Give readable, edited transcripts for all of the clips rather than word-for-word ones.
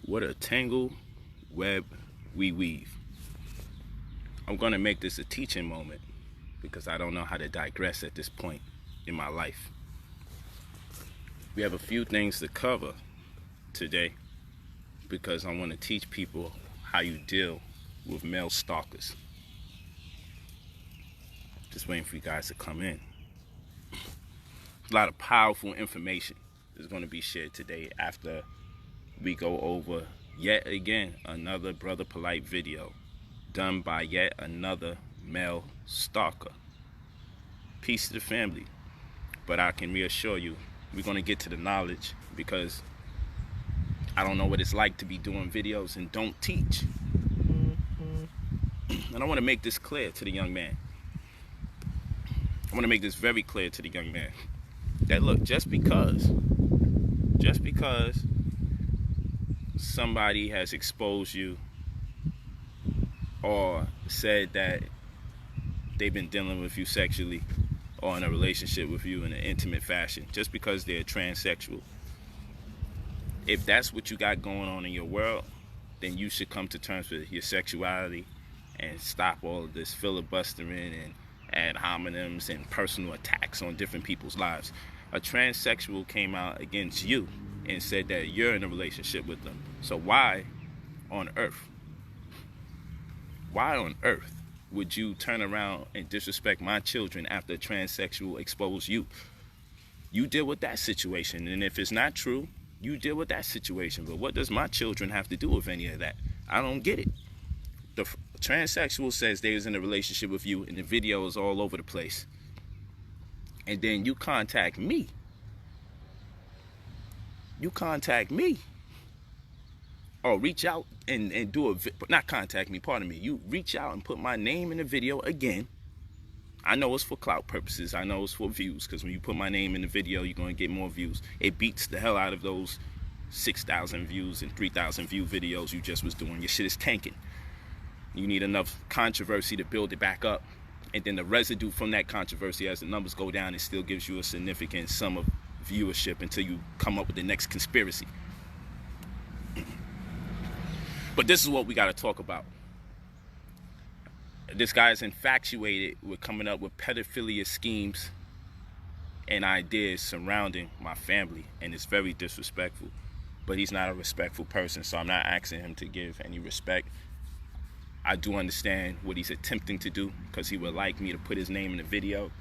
What a tangle web we weave. I'm going to make this a teaching moment because I don't know how to digress at this point in my life. We have a few things to cover today because I want to teach people how you deal with male stalkers. Just waiting for you guys to come in. A lot of powerful information is going to be shared today after we go over yet again another Brother Polight video done by yet another male stalker. Peace to the family. But I can reassure you, we're going to get to the knowledge because I don't know what it's like to be doing videos and don't teach. And I want to make this clear to the young man. I want to make this very clear to the young man. That look, just because somebody has exposed you or said that they've been dealing with you sexually or in a relationship with you in an intimate fashion, just because they're transsexual, if that's what you got going on in your world, then you should come to terms with your sexuality and stop all of this filibustering and ad hominems and personal attacks on different people's lives. A transsexual came out against you and said that you're in a relationship with them. So why on earth would you turn around and disrespect my children after a transsexual exposed you? You deal with that situation, and if it's not true, you deal with that situation. But what does my children have to do with any of that? I don't get it. The transsexual says they was in a relationship with you, and the video is all over the place. And then you contact me. Or reach out and do not contact me, pardon me. You reach out and put my name in the video again. I know it's for clout purposes. I know it's for views, because when you put my name in the video, you're going to get more views. It beats the hell out of those 6,000 views and 3,000 view videos you just was doing. Your shit is tanking. You need enough controversy to build it back up. And then the residue from that controversy, as the numbers go down, it still gives you a significant sum of viewership until you come up with the next conspiracy. But this is what we got to talk about. This guy is infatuated with coming up with pedophilia schemes and ideas surrounding my family, and it's very disrespectful. But he's not a respectful person, so I'm not asking him to give any respect. I do understand what he's attempting to do, because he would like me to put his name in the video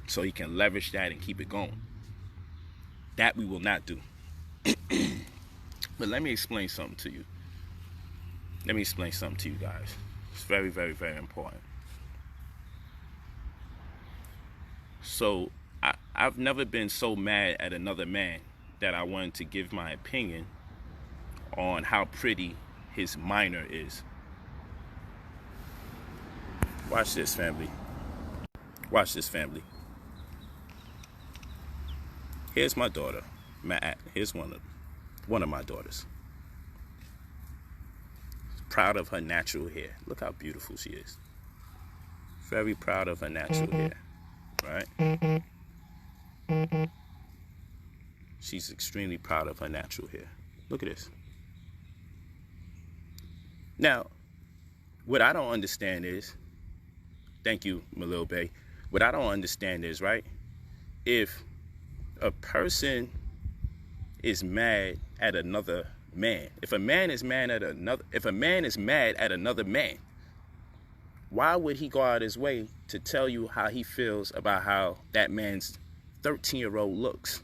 so he can leverage that and keep it going. That we will not do. But let me explain something to you. Let me explain something to you guys. It's very, very, very important. So I've never been so mad at another man that I wanted to give my opinion on how pretty his minor is. Watch this, family. Watch this, family. Here's my daughter, Matt. Here's one of my daughters. Proud of her natural hair. Look how beautiful she is. Very proud of her natural hair, right? She's extremely proud of her natural hair. Look at this. Now, what I don't understand is, thank you, my little bae. What I don't understand is, right, if a person is mad at another man, if a man is mad at another man, why would he go out his way to tell you how he feels about how that man's 13-year-old looks?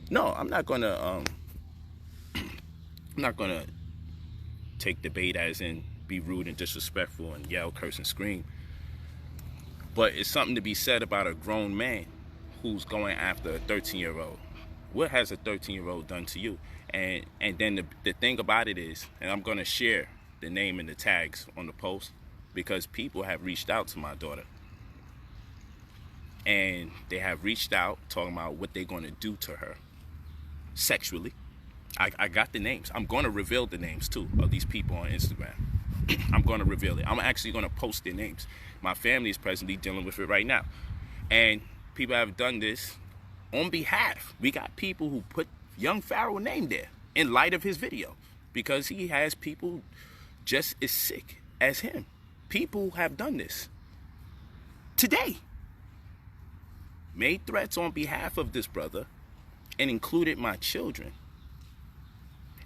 No, I'm not gonna take the bait as in be rude and disrespectful and yell, curse, and scream. But it's something to be said about a grown man who's going after a 13-year-old. What has a 13-year-old done to you? And then the thing about it is, and I'm going to share the name and the tags on the post, because people have reached out to my daughter. And they have reached out talking about what they're going to do to her sexually. I got the names. I'm going to reveal the names, too, of these people on Instagram. I'm going to reveal it. I'm actually going to post their names. My family is presently dealing with it right now. And people have done this on behalf. We got people who put young Pharaoh name there in light of his video, because he has people just as sick as him. People have done this today. Made threats on behalf of this brother and included my children.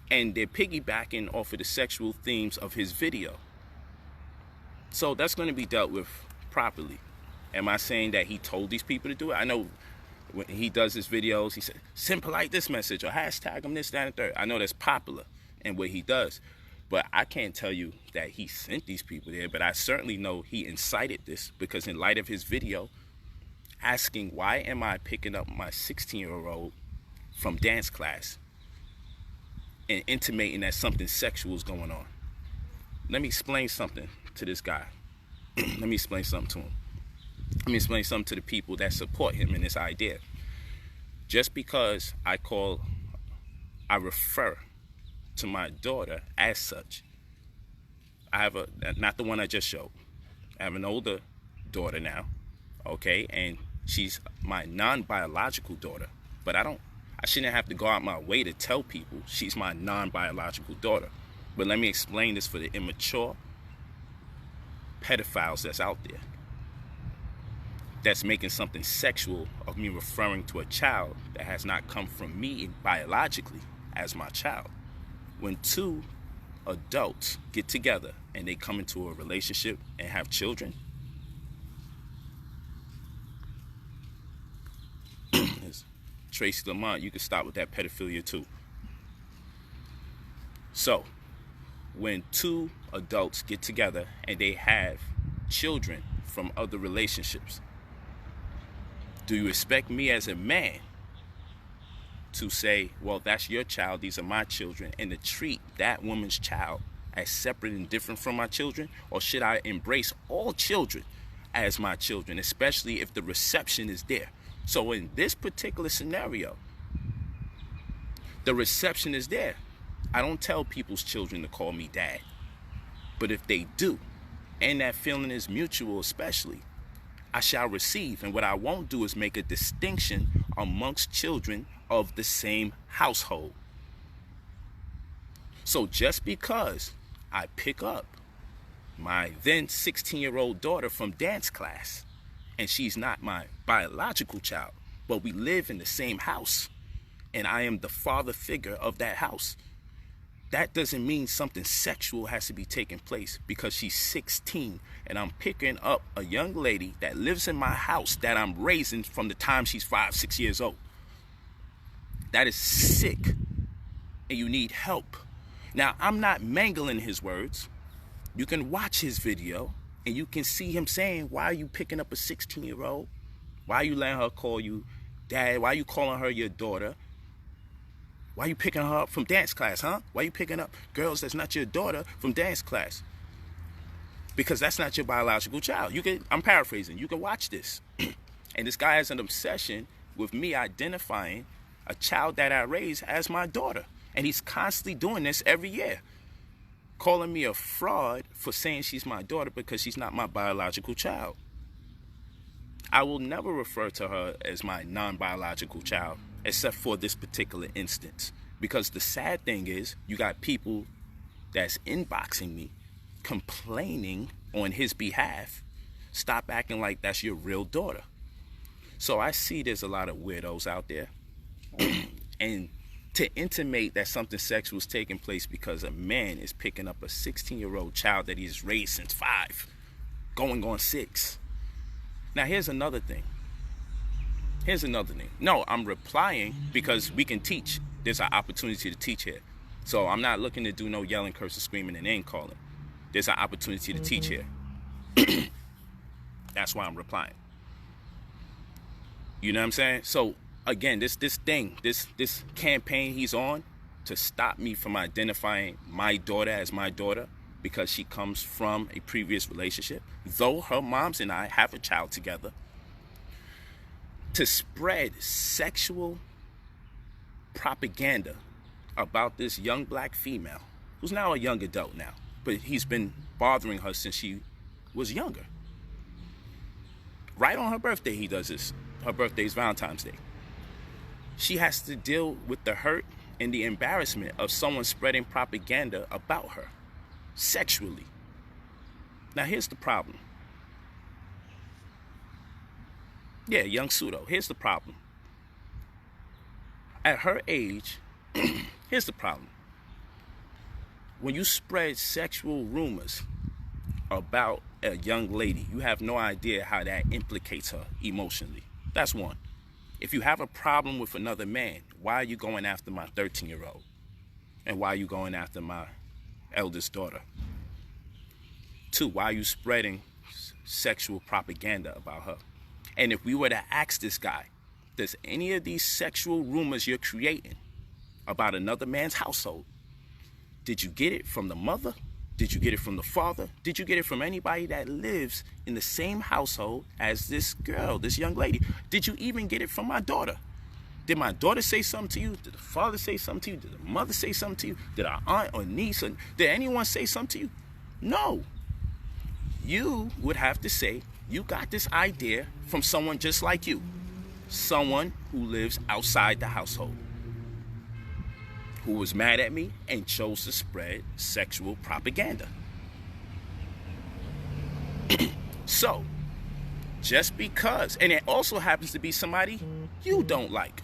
And they're piggybacking off of the sexual themes of his video. So that's going to be dealt with properly. Am I saying that he told these people to do it? I know when he does his videos, he said, send Polight this message or hashtag him this, that, and third. I know that's popular in what he does. But I can't tell you that he sent these people there. But I certainly know he incited this, because in light of his video, asking why am I picking up my 16-year-old from dance class and intimating that something sexual is going on. Let me explain something to this guy. Let me explain something to him. Let me explain something to the people that support him in this idea. Just because I refer to my daughter as such, I have not the one I just showed. I have an older daughter now, okay, and she's my non-biological daughter, but I shouldn't have to go out my way to tell people she's my non-biological daughter. But let me explain this for the immature pedophiles that's out there, that's making something sexual of me referring to a child that has not come from me biologically as my child. When two adults get together and they come into a relationship and have children, Tracy Lamont, you can stop with that pedophilia too. So, when two adults get together and they have children from other relationships, do you expect me as a man to say, well, that's your child, these are my children, and to treat that woman's child as separate and different from my children? Or should I embrace all children as my children, especially if the reception is there? So in this particular scenario, the reception is there. I don't tell people's children to call me dad. But if they do, and that feeling is mutual especially, I shall receive. And what I won't do is make a distinction amongst children of the same household. So just because I pick up my then 16-year-old daughter from dance class, and she's not my biological child, but we live in the same house, and I am the father figure of that house, that doesn't mean something sexual has to be taking place because she's 16 and I'm picking up a young lady that lives in my house that I'm raising from the time she's 5, 6 years old. That is sick, and you need help. Now, I'm not mangling his words. You can watch his video and you can see him saying, why are you picking up a 16-year-old? Why are you letting her call you dad? Why are you calling her your daughter? Why are you picking her up from dance class, huh? Why are you picking up girls that's not your daughter from dance class? Because that's not your biological child. I'm paraphrasing. You can watch this. And this guy has an obsession with me identifying a child that I raised as my daughter. And he's constantly doing this every year, calling me a fraud for saying she's my daughter because she's not my biological child. I will never refer to her as my non-biological child, except for this particular instance. Because the sad thing is, you got people that's inboxing me, complaining on his behalf. Stop acting like that's your real daughter. So I see there's a lot of weirdos out there. And to intimate that something sexual is taking place because a man is picking up a 16-year-old child that he's raised since 5, going on 6. Now, here's another thing. No, I'm replying because we can teach. There's an opportunity to teach here. So I'm not looking to do no yelling, cursing, screaming, and name calling. There's an opportunity to teach here. That's why I'm replying. You know what I'm saying? So again, this campaign he's on to stop me from identifying my daughter as my daughter because she comes from a previous relationship, though her moms and I have a child together, to spread sexual propaganda about this young black female who's now a young adult now, but he's been bothering her since she was younger. Right on her birthday he does this. Her birthday is Valentine's Day. she has to deal with the hurt and the embarrassment of someone spreading propaganda about her sexually. Now, here's the problem. Yeah, young pseudo. Here's the problem. At her age, here's the problem. When you spread sexual rumors about a young lady, you have no idea how that implicates her emotionally. That's one. If you have a problem with another man, why are you going after my 13-year-old? And why are you going after my eldest daughter? Two, why are you spreading sexual propaganda about her? And if we were to ask this guy, does any of these sexual rumors you're creating about another man's household, did you get it from the mother? Did you get it from the father? Did you get it from anybody that lives in the same household as this girl, this young lady? Did you even get it from my daughter? Did my daughter say something to you? Did the father say something to you? Did the mother say something to you? Did our aunt or niece, or did anyone say something to you? No. You would have to say you got this idea from someone just like you. Someone who lives outside the household, who was mad at me and chose to spread sexual propaganda. So, just because, and it also happens to be somebody you don't like,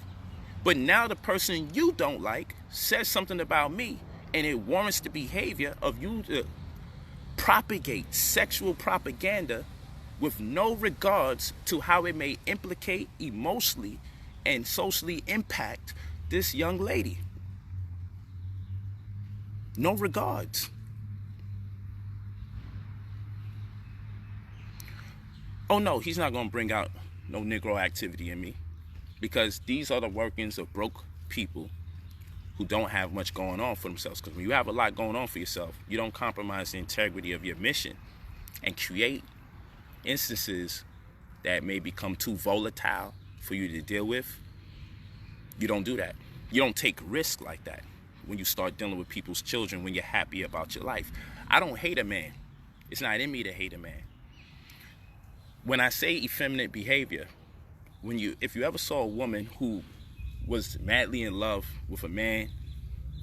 but now the person you don't like says something about me, and it warrants the behavior of you to propagate sexual propaganda with no regards to how it may implicate emotionally and socially impact this young lady. No regards. Oh no, he's not going to bring out no Negro activity in me, because these are the workings of broke people who don't have much going on for themselves. Because when you have a lot going on for yourself, you don't compromise the integrity of your mission and create instances that may become too volatile for you to deal with. You don't do that. You don't take risks like that when you start dealing with people's children, when you're happy about your life. I don't hate a man. It's not in me to hate a man. When I say effeminate behavior, if you ever saw a woman who was madly in love with a man,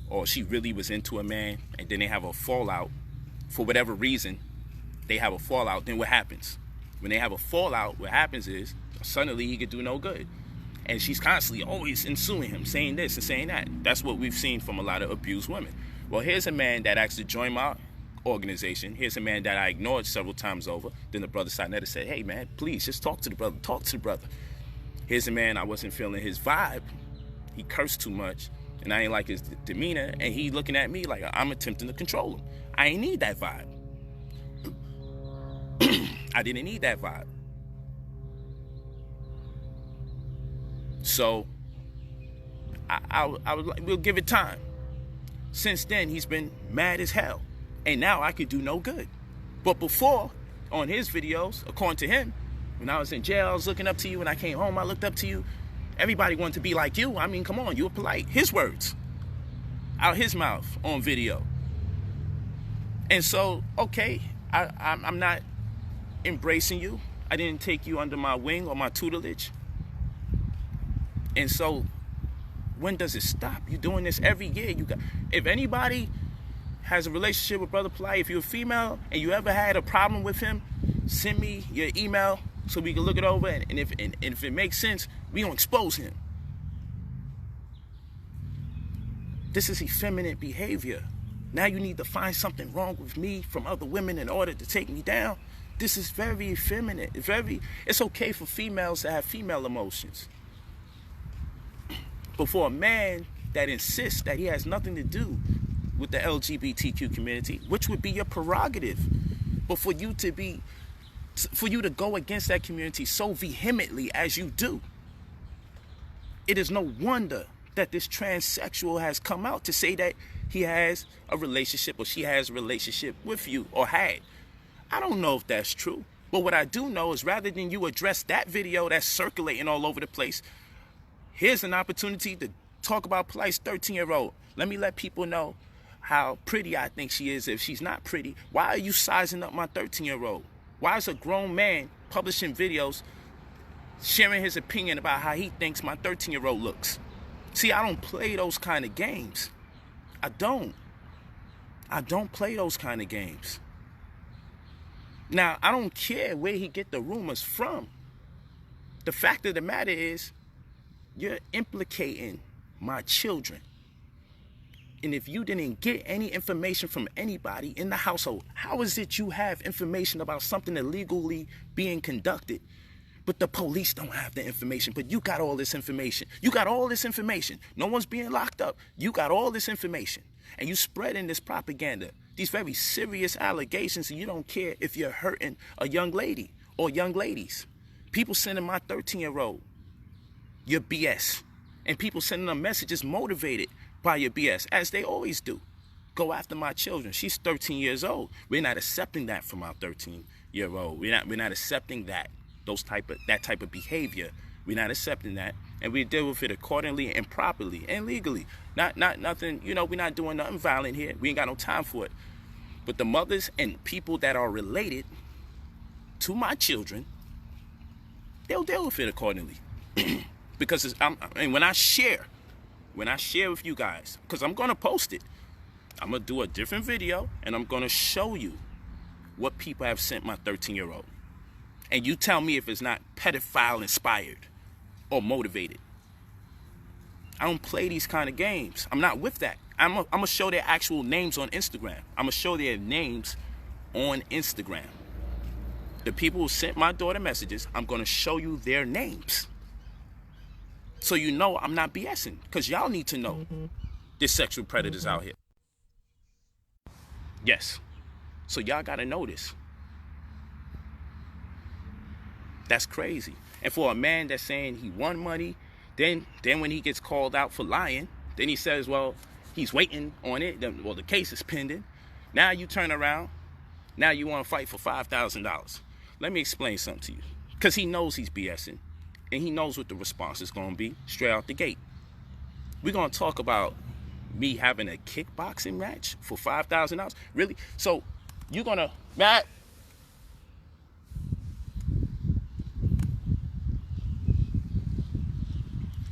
or she really was into a man, and then they have a fallout, for whatever reason, they have a fallout, then what happens? When they have a fallout, what happens is, suddenly he could do no good. And she's constantly always ensuing him, saying this and saying that. That's what we've seen from a lot of abused women. Well, here's a man that actually joined my organization. Here's a man that I ignored several times over. Then the brother Sinetta said, hey man, please just talk to the brother, talk to the brother. Here's a man I wasn't feeling his vibe. He cursed too much, and I ain't like his demeanor, and he looking at me like I'm attempting to control him. I ain't need that vibe. I didn't need that vibe. So we'll give it time. Since then, he's been mad as hell, and now I could do no good. But before, on his videos, according to him, when I was in jail, I was looking up to you. When I came home, I looked up to you. Everybody wanted to be like you. I mean, come on, you were polite. His words out his mouth on video. And so, okay, I'm not embracing you. I didn't take you under my wing or my tutelage. And so, when does it stop? You're doing this every year. If anybody has a relationship with Brother Polight, if you're a female and you ever had a problem with him, send me your email so we can look it over. And if it makes sense, we gonna expose him. This is effeminate behavior. Now you need to find something wrong with me from other women in order to take me down. This is very effeminate. It's okay for females to have female emotions. But for a man that insists that he has nothing to do with the LGBTQ community, which would be your prerogative, but for you to go against that community so vehemently as you do, it is no wonder that this transsexual has come out to say that he has a relationship or she has a relationship with you or had. I don't know if that's true, but what I do know is rather than you address that video that's circulating all over the place, here's an opportunity to talk about Polight's 13-year-old. Let me let people know how pretty I think she is. If she's not pretty, why are you sizing up my 13-year-old? Why is a grown man publishing videos sharing his opinion about how he thinks my 13-year-old looks? See, I don't play those kind of games. I don't play those kind of games. Now, I don't care where he get the rumors from. The fact of the matter is, you're implicating my children. And if you didn't get any information from anybody in the household, how is it you have information about something illegally being conducted, but the police don't have the information, but you got all this information? You got all this information. No one's being locked up. You got all this information. And you spreading this propaganda, these very serious allegations, and you don't care if you're hurting a young lady or young ladies. People sending my 13-year-old your BS. And people sending them messages motivated by your BS, as they always do. Go after my children. She's 13 years old. We're not accepting that from our 13-year-old. We're not accepting that type of behavior. We're not accepting that, and we deal with it accordingly and properly and legally. Not nothing. We're not doing nothing violent here. We ain't got no time for it. But the mothers and people that are related to my children, they'll deal with it accordingly. Because and when I share with you guys, because I'm gonna post it, I'm gonna do a different video and I'm gonna show you what people have sent my 13-year-old. And you tell me if it's not pedophile inspired or motivated. I don't play these kind of games. I'm not with that. I'm gonna show their actual names on Instagram. I'm gonna show their names on Instagram. The people who sent my daughter messages, I'm gonna show you their names. So you know I'm not BSing, because y'all need to know there's sexual predators out here. Yes. So y'all gotta know this. That's crazy. And for a man that's saying he won money, then when he gets called out for lying, then he says, well, he's waiting on it. Well, the case is pending. Now you turn around. Now you want to fight for $5,000. Let me explain something to you. Because he knows he's BSing. And he knows what the response is going to be straight out the gate. We're going to talk about me having a kickboxing match for $5,000. Really? So you're going to, Matt,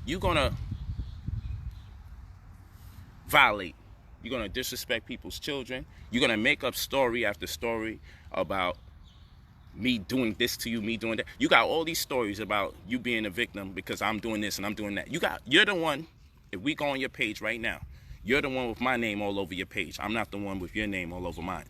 you're going to violate. You're going to disrespect people's children. You're going to make up story after story about me doing this to you, me doing that. You got all these stories about you being a victim because I'm doing this and I'm doing that. You're the one, if we go on your page right now, you're the one with my name all over your page. I'm not the one with your name all over mine.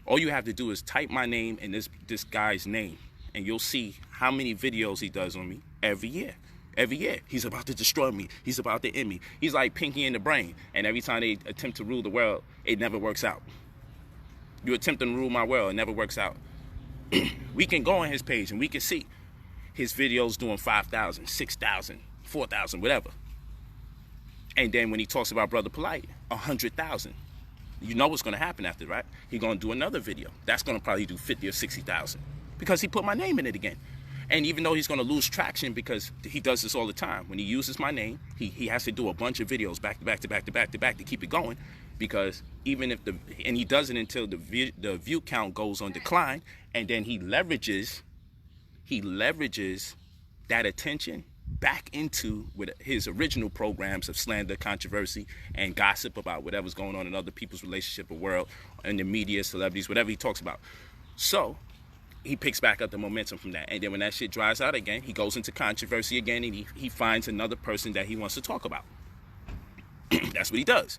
All you have to do is type my name and this guy's name, and you'll see how many videos he does on me every year. Every year, he's about to destroy me. He's about to end me. He's like Pinky in the Brain. And every time they attempt to rule the world, it never works out. You attempt to rule my world, it never works out. We can go on his page and we can see his videos doing 5,000, 6,000, 4,000, whatever. And then when he talks about Brother Polight, 100,000. You know what's going to happen after, right? He's going to do another video. That's going to probably do 50 or 60,000 because he put my name in it again. And even though he's going to lose traction because he does this all the time, when he uses my name, he has to do a bunch of videos back to back to back to back to back to keep it going, because even if and he does it until the view count goes on decline, and then he leverages that attention back into with his original programs of slander, controversy, and gossip about whatever's going on in other people's relationship or world, in the media, celebrities, whatever he talks about. So he picks back up the momentum from that. And then when that shit dries out again, he goes into controversy again, and he finds another person that he wants to talk about. That's what he does.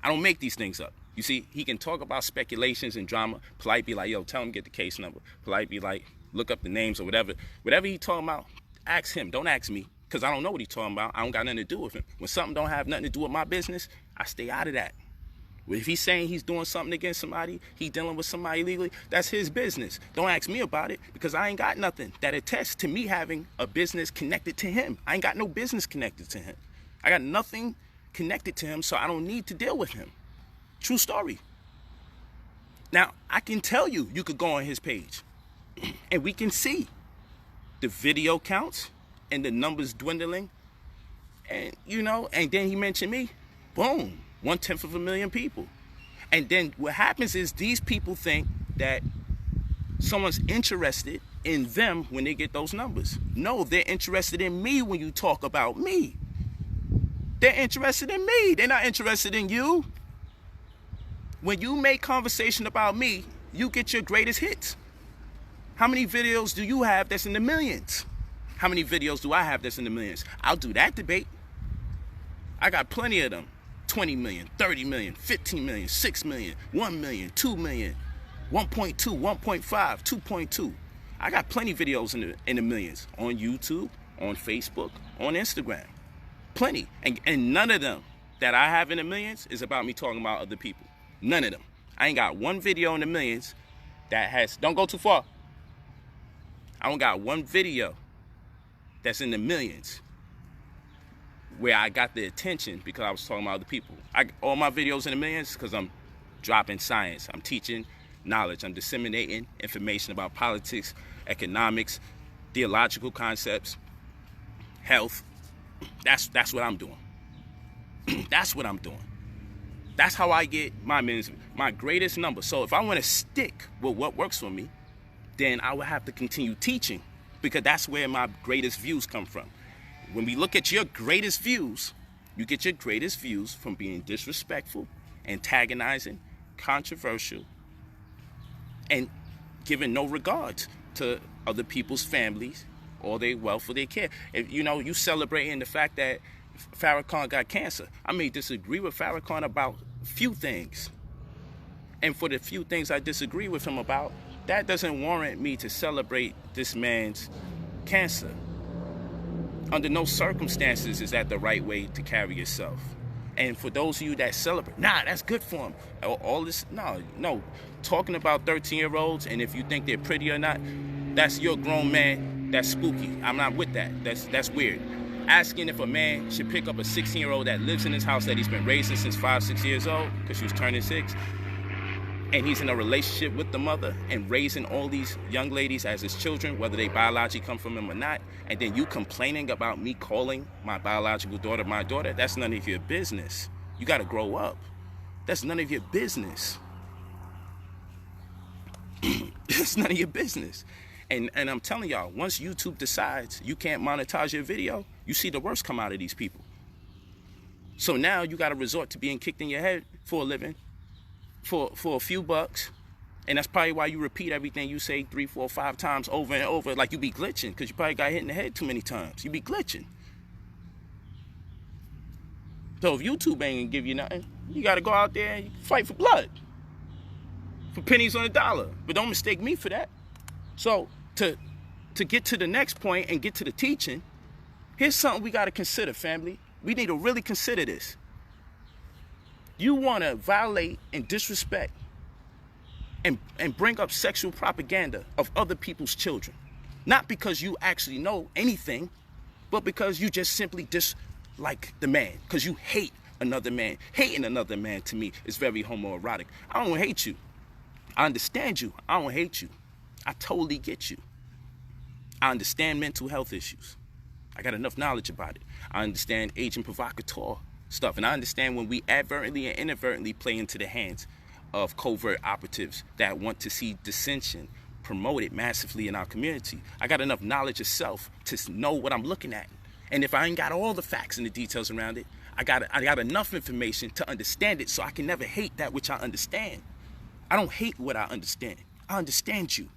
I don't make these things up. You see, he can talk about speculations and drama. Polight be like, yo, tell him to get the case number. Polight be like, look up the names or whatever. Whatever he talking about, ask him. Don't ask me, because I don't know what he's talking about. I don't got nothing to do with him. When something don't have nothing to do with my business, I stay out of that. If he's saying he's doing something against somebody, he's dealing with somebody illegally, that's his business. Don't ask me about it, because I ain't got nothing that attests to me having a business connected to him. I ain't got no business connected to him. I got nothing connected to him, so I don't need to deal with him. True story. Now, I can tell you, you could go on his page, and we can see the video counts and the numbers dwindling, and and then he mentioned me, boom. 1/10 of a million people. And then what happens is these people think that someone's interested in them when they get those numbers. No, they're interested in me when you talk about me. They're interested in me. They're not interested in you. When you make conversation about me, you get your greatest hits. How many videos do you have that's in the millions? How many videos do I have that's in the millions? I'll do that debate. I got plenty of them. 20 million, 30 million, 15 million, 6 million, 1 million, 2 million, 1.2, 1.5, 2.2. I got plenty videos in the millions on YouTube, on Facebook, on Instagram. Plenty. And none of them that I have in the millions is about me talking about other people. None of them. I ain't got one video in the millions that has, don't go too far. I don't got one video that's in the millions where I got the attention because I was talking about other people. All my videos in the millions because I'm dropping science. I'm teaching knowledge. I'm disseminating information about politics, economics, theological concepts, health. That's what I'm doing. That's what I'm doing. That's how I get my greatest number. So if I want to stick with what works for me, then I would have to continue teaching because that's where my greatest views come from. When we look at your greatest views, you get your greatest views from being disrespectful, antagonizing, controversial, and giving no regard to other people's families or their wealth or their care. If you celebrating the fact that Pharaoh got cancer. I may disagree with Pharaoh about few things. And for the few things I disagree with him about, that doesn't warrant me to celebrate this man's cancer. Under no circumstances is that the right way to carry yourself. And for those of you that celebrate, that's good for him. All this, no. Talking about 13-year-olds, and if you think they're pretty or not, that's your grown man. That's spooky. I'm not with that. That's weird. Asking if a man should pick up a 16-year-old that lives in his house that he's been raising since 5-6 years old, because she was turning 6, and he's in a relationship with the mother and raising all these young ladies as his children, whether they biologically come from him or not, and then you complaining about me calling my biological daughter my daughter, that's none of your business. You got to grow up. That's none of your business. It's none of your business. And I'm telling y'all, once YouTube decides you can't monetize your video, you see the worst come out of these people. So now you got to resort to being kicked in your head for a living, for a few bucks. And that's probably why you repeat everything you say 3, 4, 5 times over and over, like you be glitching, because you probably got hit in the head too many times. You be glitching. So if YouTube ain't gonna give you nothing, you got to go out there and fight for blood, for pennies on a dollar. But don't mistake me for that. So to get to the next point and get to the teaching, here's something we got to consider, family. We need to really consider this. You want to violate and disrespect and bring up sexual propaganda of other people's children. Not because you actually know anything, but because you just simply dislike the man. Because you hate another man. Hating another man, to me, is very homoerotic. I don't hate you. I understand you. I don't hate you. I totally get you. I understand mental health issues. I got enough knowledge about it. I understand agent provocateur stuff. And I understand when we advertently and inadvertently play into the hands of covert operatives that want to see dissension promoted massively in our community. I got enough knowledge of self to know what I'm looking at. And if I ain't got all the facts and the details around it, I got enough information to understand it so I can never hate that which I understand. I don't hate what I understand. I understand you.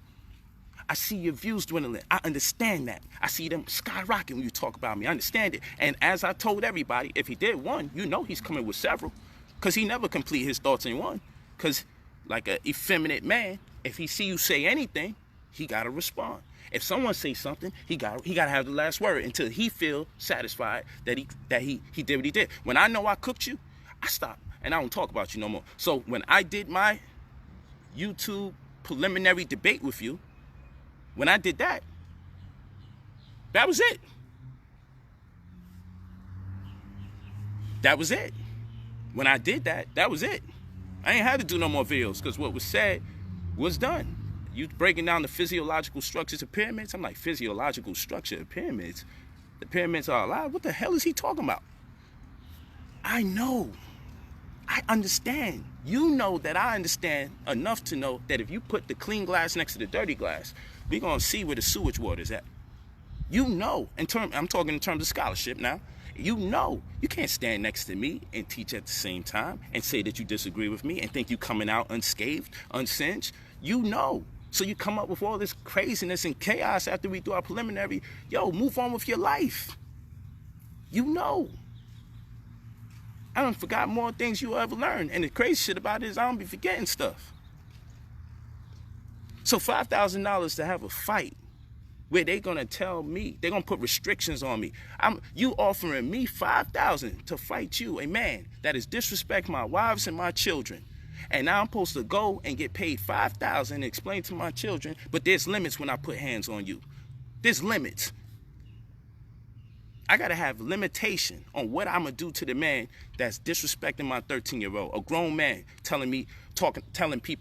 I see your views dwindling. I understand that. I see them skyrocketing when you talk about me. I understand it. And as I told everybody, if he did one, you know he's coming with several. Because he never complete his thoughts in one. Because like an effeminate man, if he see you say anything, he got to respond. If someone say something, he got to have the last word until he feel satisfied that he did what he did. When I know I cooked you, I stop. And I don't talk about you no more. So when I did my YouTube preliminary debate with you, when I did that, that was it. That was it. When I did that, that was it. I ain't had to do no more videos because what was said was done. You breaking down the physiological structures of pyramids? I'm like, physiological structure of pyramids? The pyramids are alive? What the hell is he talking about? I know. I understand. You know that I understand enough to know that if you put the clean glass next to the dirty glass, we're going to see where the sewage water is at. You know, I'm talking in terms of scholarship now. You know, you can't stand next to me and teach at the same time and say that you disagree with me and think you coming out unscathed, unsinged. You know. So you come up with all this craziness and chaos after we do our preliminary. Yo, move on with your life. You know. I done forgot more things you ever learned. And the crazy shit about it is I don't be forgetting stuff. So $5,000 to have a fight where they gonna tell me, they gonna put restrictions on me. You offering me $5,000 to fight you, a man that is disrespect my wives and my children. And now I'm supposed to go and get paid $5,000 and explain to my children, but there's limits when I put hands on you. There's limits. I gotta have limitation on what I'm gonna do to the man that's disrespecting my 13-year-old, a grown man telling people,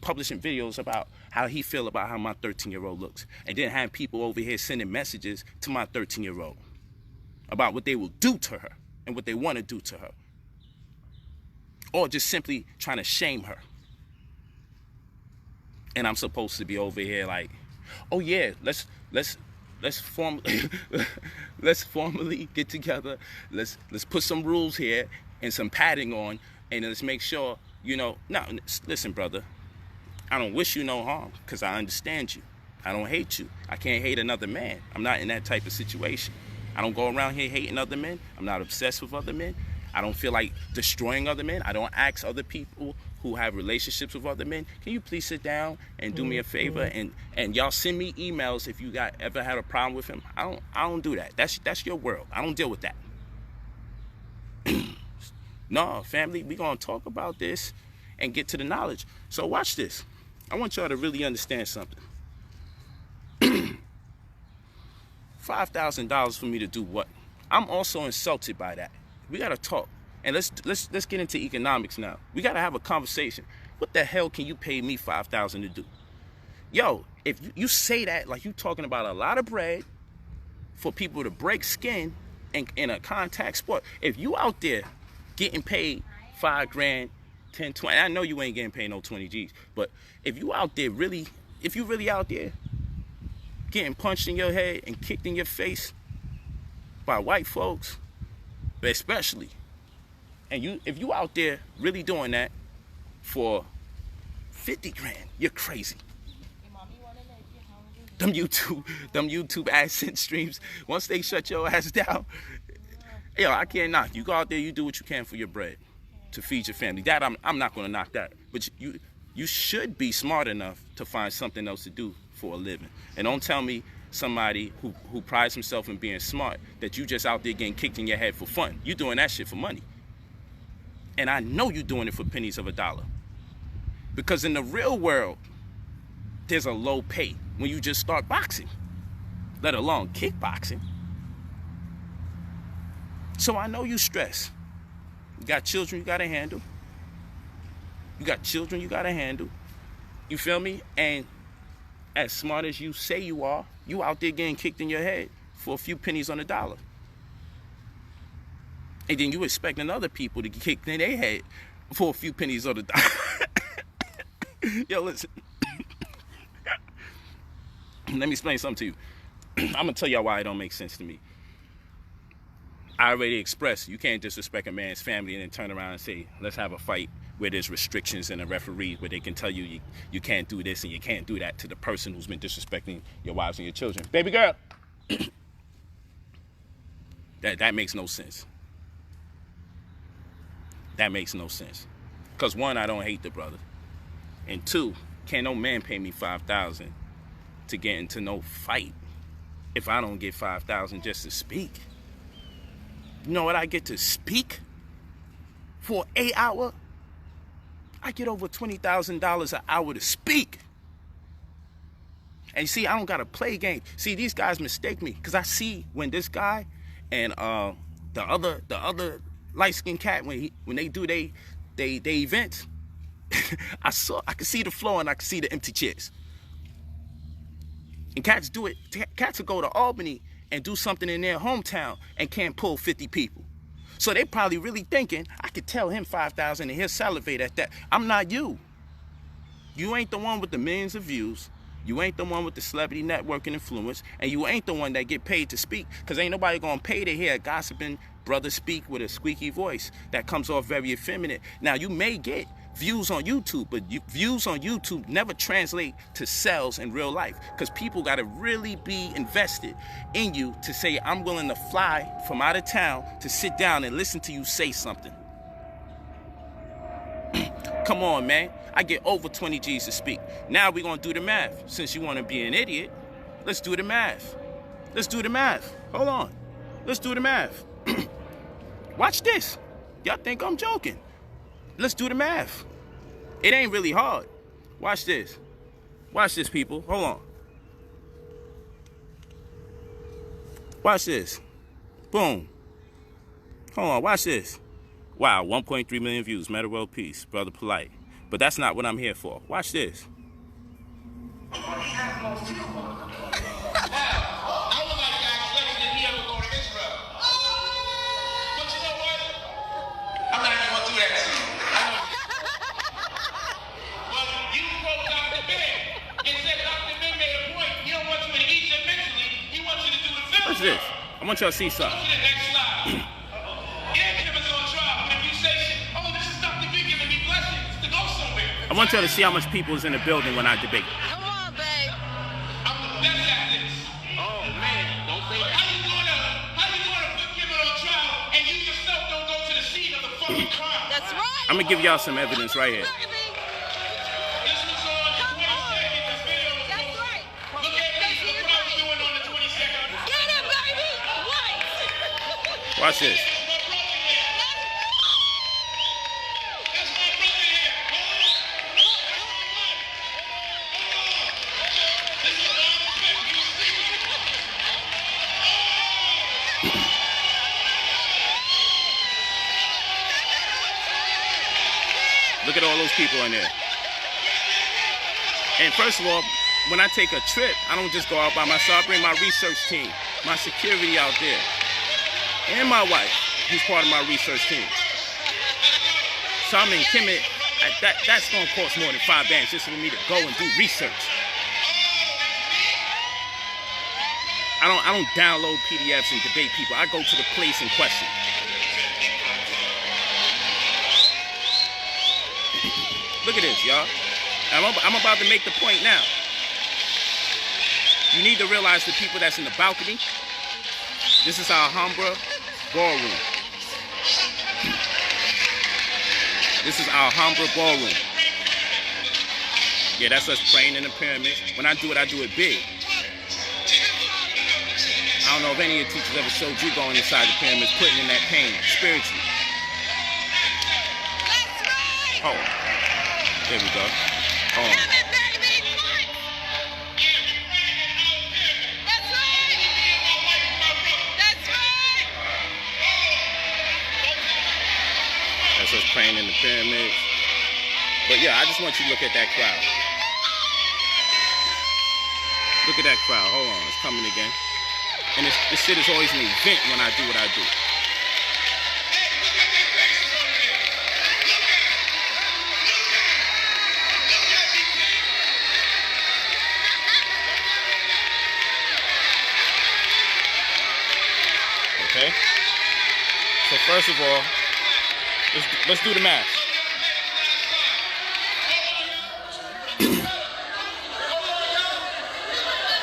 publishing videos about how he feel about how my 13-year-old looks, and then having people over here sending messages to my 13-year-old about what they will do to her and what they want to do to her, or just simply trying to shame her. And I'm supposed to be over here like, oh yeah, let's formally get together. Let's put some rules here and some padding on, and let's make sure, you know. No, listen, brother. I don't wish you no harm because I understand you. I don't hate you. I can't hate another man. I'm not in that type of situation. I don't go around here hating other men. I'm not obsessed with other men. I don't feel like destroying other men. I don't ask other people who have relationships with other men, can you please sit down and do me a favor and y'all send me emails if you ever had a problem with him. I don't do that. That's your world. I don't deal with that. No, family, we gonna talk about this and get to the knowledge. So watch this. I want y'all to really understand something. $5,000 for me to do what? I'm also insulted by that. We gotta talk. And let's get into economics now. We gotta have a conversation. What the hell can you pay me $5,000 to do? Yo, if you say that like you talking about a lot of bread for people to break skin in a contact sport. If you out there getting paid $5 grand, 10, 20, I know you ain't getting paid no 20 G's, but if you out there really, if you really out there getting punched in your head and kicked in your face by white folks, especially, and if you out there really doing that for 50 grand, you're crazy. Them YouTube AdSense streams, once they shut your ass down, yo, I can't knock. You go out there, you do what you can for your bread to feed your family. That I'm not gonna knock that. But you should be smart enough to find something else to do for a living. And don't tell me somebody who prides himself in being smart that you just out there getting kicked in your head for fun. You doing that shit for money. And I know you doing it for pennies of a dollar. Because in the real world, there's a low pay when you just start boxing, let alone kickboxing. So I know you stress. You got children you gotta handle. You got children you gotta handle. You feel me? And as smart as you say you are, you out there getting kicked in your head for a few pennies on the dollar. And then you expecting other people to get kicked in their head for a few pennies on the dollar. Yo, listen. Let me explain something to you. I'm going to tell y'all why it don't make sense to me. I already expressed you can't disrespect a man's family and then turn around and say, let's have a fight where there's restrictions and a referee where they can tell you you can't do this and you can't do that to the person who's been disrespecting your wives and your children. Baby girl. That makes no sense. That makes no sense. Because one, I don't hate the brother. And two, can't no man pay me $5,000 to get into no fight if I don't get $5,000 just to speak. You know what I get to speak for 8 hours? I get over $20,000 an hour to speak. And you see, I don't got to play game. See, these guys mistake me because I see when this guy and the other light-skinned cat, when they do they events, I could see the floor and I could see the empty chairs. And cats do it. Cats will go to Albany and do something in their hometown and can't pull 50 people. So they probably really thinking, I could tell him $5,000 and he'll salivate at that. I'm not you. You ain't the one with the millions of views. You ain't the one with the celebrity network and influence. And you ain't the one that get paid to speak, because ain't nobody gonna pay to hear a gossiping brother speak with a squeaky voice that comes off very effeminate. Now, you may get views on YouTube, but views on YouTube never translate to sales in real life, because people got to really be invested in you to say, I'm willing to fly from out of town to sit down and listen to you say something. Come on, man. I get over 20 G's to speak. Now we're going to do the math. Since you want to be an idiot, let's do the math. Let's do the math. Hold on. Let's do the math. Watch this. Y'all think I'm joking. Let's do the math. It ain't really hard. Watch this. Watch this, people. Hold on. Watch this. Boom. Hold on. Watch this. Wow, 1.3 million views. Meta World Peace. Brother Polight. But that's not what I'm here for. Watch this. What's this? I want y'all to see something. I want y'all to see how much people is in the building when I debate. Come on, babe. I'm the best at this. Oh, man. Don't say that. How you gonna put Kevin on trial and you yourself don't go to the scene of the fucking crime? That's right. I'm gonna give y'all some evidence right here. This was on the 22nd. This video was That's right. Look at me. Look what I was doing on the 22nd. Get him, baby. Right. Watch this. Look at all those people in there. And first of all, when I take a trip, I don't just go out by myself. I bring my research team, my security out there, and my wife, who's part of my research team. So I'm in Kemet. That's going to cost more than $5 just for me to go and do research. I don't download PDFs and debate people. I go to the place in question. Look at this, y'all. I'm about to make the point now. You need to realize the people that's in the balcony. This is our Alhambra ballroom. This is our Alhambra ballroom. Yeah, that's us praying in the pyramids. When I do it big. I don't know if any of your teachers ever showed you going inside the pyramids, putting in that pain spiritually. Oh. There we go. Hold on. That's us praying in the pyramids. But yeah, I just want you to look at that crowd. Look at that crowd. Hold on, it's coming again. And this shit is always an event when I do what I do. Okay? So first of all, let's do the math.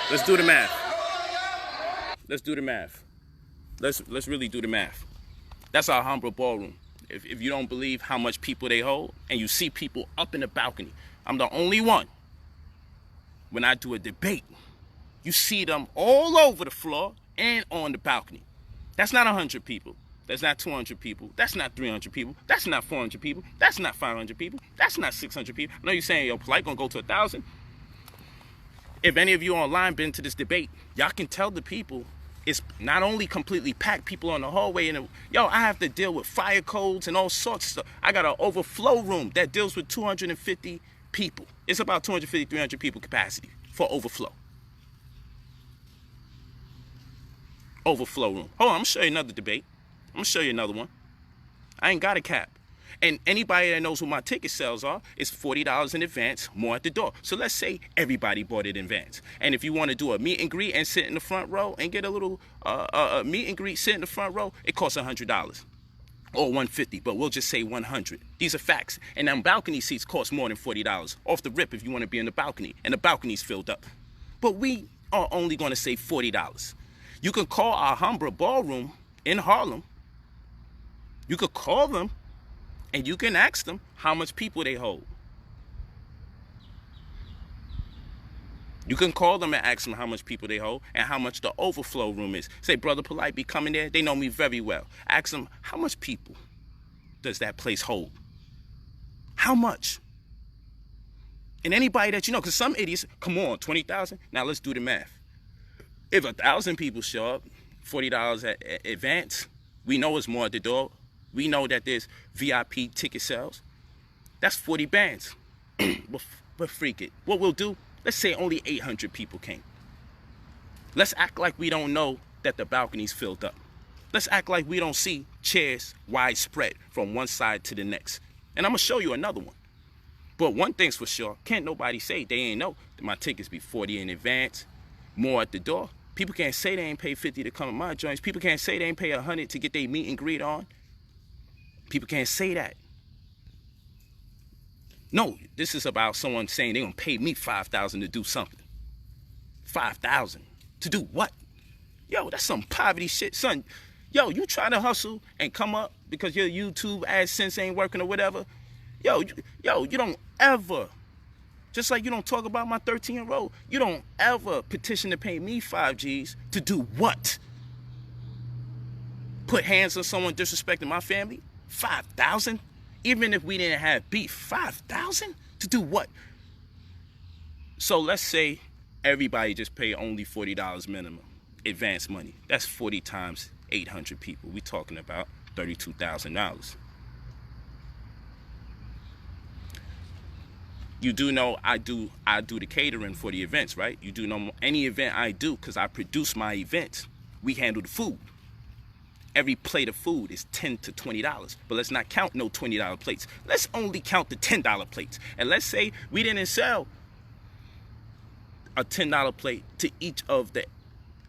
Let's do the math. Let's do the math. Let's really do the math. That's our Alhambra ballroom. If you don't believe how much people they hold, and you see people up in the balcony, I'm the only one. When I do a debate, you see them all over the floor and on the balcony. That's not 100 people. That's not 200 people. That's not 300 people. That's not 400 people. That's not 500 people. That's not 600 people. I know you're saying, yo, Polight gonna go to 1,000. If any of you online been to this debate, y'all can tell the people it's not only completely packed, people on the hallway, and yo, I have to deal with fire codes and all sorts of stuff. I got an overflow room that deals with 250 people. It's about 250, 300 people capacity for overflow. Overflow room. Hold on, I'm gonna show you another debate. I'm gonna show you another one. I ain't got a cap. And anybody that knows what my ticket sales are, it's $40 in advance, more at the door. So let's say everybody bought it in advance. And if you want to do a meet and greet and sit in the front row and get a little meet and greet, sit in the front row, it costs $100 or $150, but we'll just say $100. These are facts. And then balcony seats cost more than $40 off the rip if you want to be in the balcony, and the balcony's filled up. But we are only going to say $40. You can call our Alhambra Ballroom in Harlem. You could call them and you can ask them how much people they hold. You can call them and ask them how much people they hold and how much the overflow room is. Say, Brother Polight be coming there. They know me very well. Ask them, how much people does that place hold? How much? And anybody that you know, because some idiots, come on, 20,000? Now let's do the math. If 1,000 people show up, $40 at advance, we know it's more at the door. We know that there's VIP ticket sales. That's 40 bands. But freak it. What we'll do, let's say only 800 people came. Let's act like we don't know that the balcony's filled up. Let's act like we don't see chairs widespread from one side to the next. And I'm going to show you another one. But one thing's for sure, can't nobody say they ain't know that my tickets be 40 in advance, more at the door. People can't say they ain't pay 50 to come to my joints. People can't say they ain't pay 100 to get their meet and greet on. People can't say that. No, this is about someone saying they're going to pay me $5,000 to do something. $5,000 to do what? Yo, that's some poverty shit, son. Yo, you trying to hustle and come up because your YouTube AdSense ain't working or whatever. Yo, you don't ever, just like you don't talk about my 13-year-old, you don't ever petition to pay me 5 G's to do what? Put hands on someone disrespecting my family? 5,000? Even if we didn't have beef, 5,000 to do what? So let's say everybody just pay only $40 minimum advance money. That's 40 times 800 people. We talking about $32,000. You do know I do the catering for the events, right? You do know any event I do, because I produce my events, we handle the food. Every plate of food is $10 to $20. But let's not count no $20 plates. Let's only count the $10 plates. And let's say we didn't sell a $10 plate to each of the,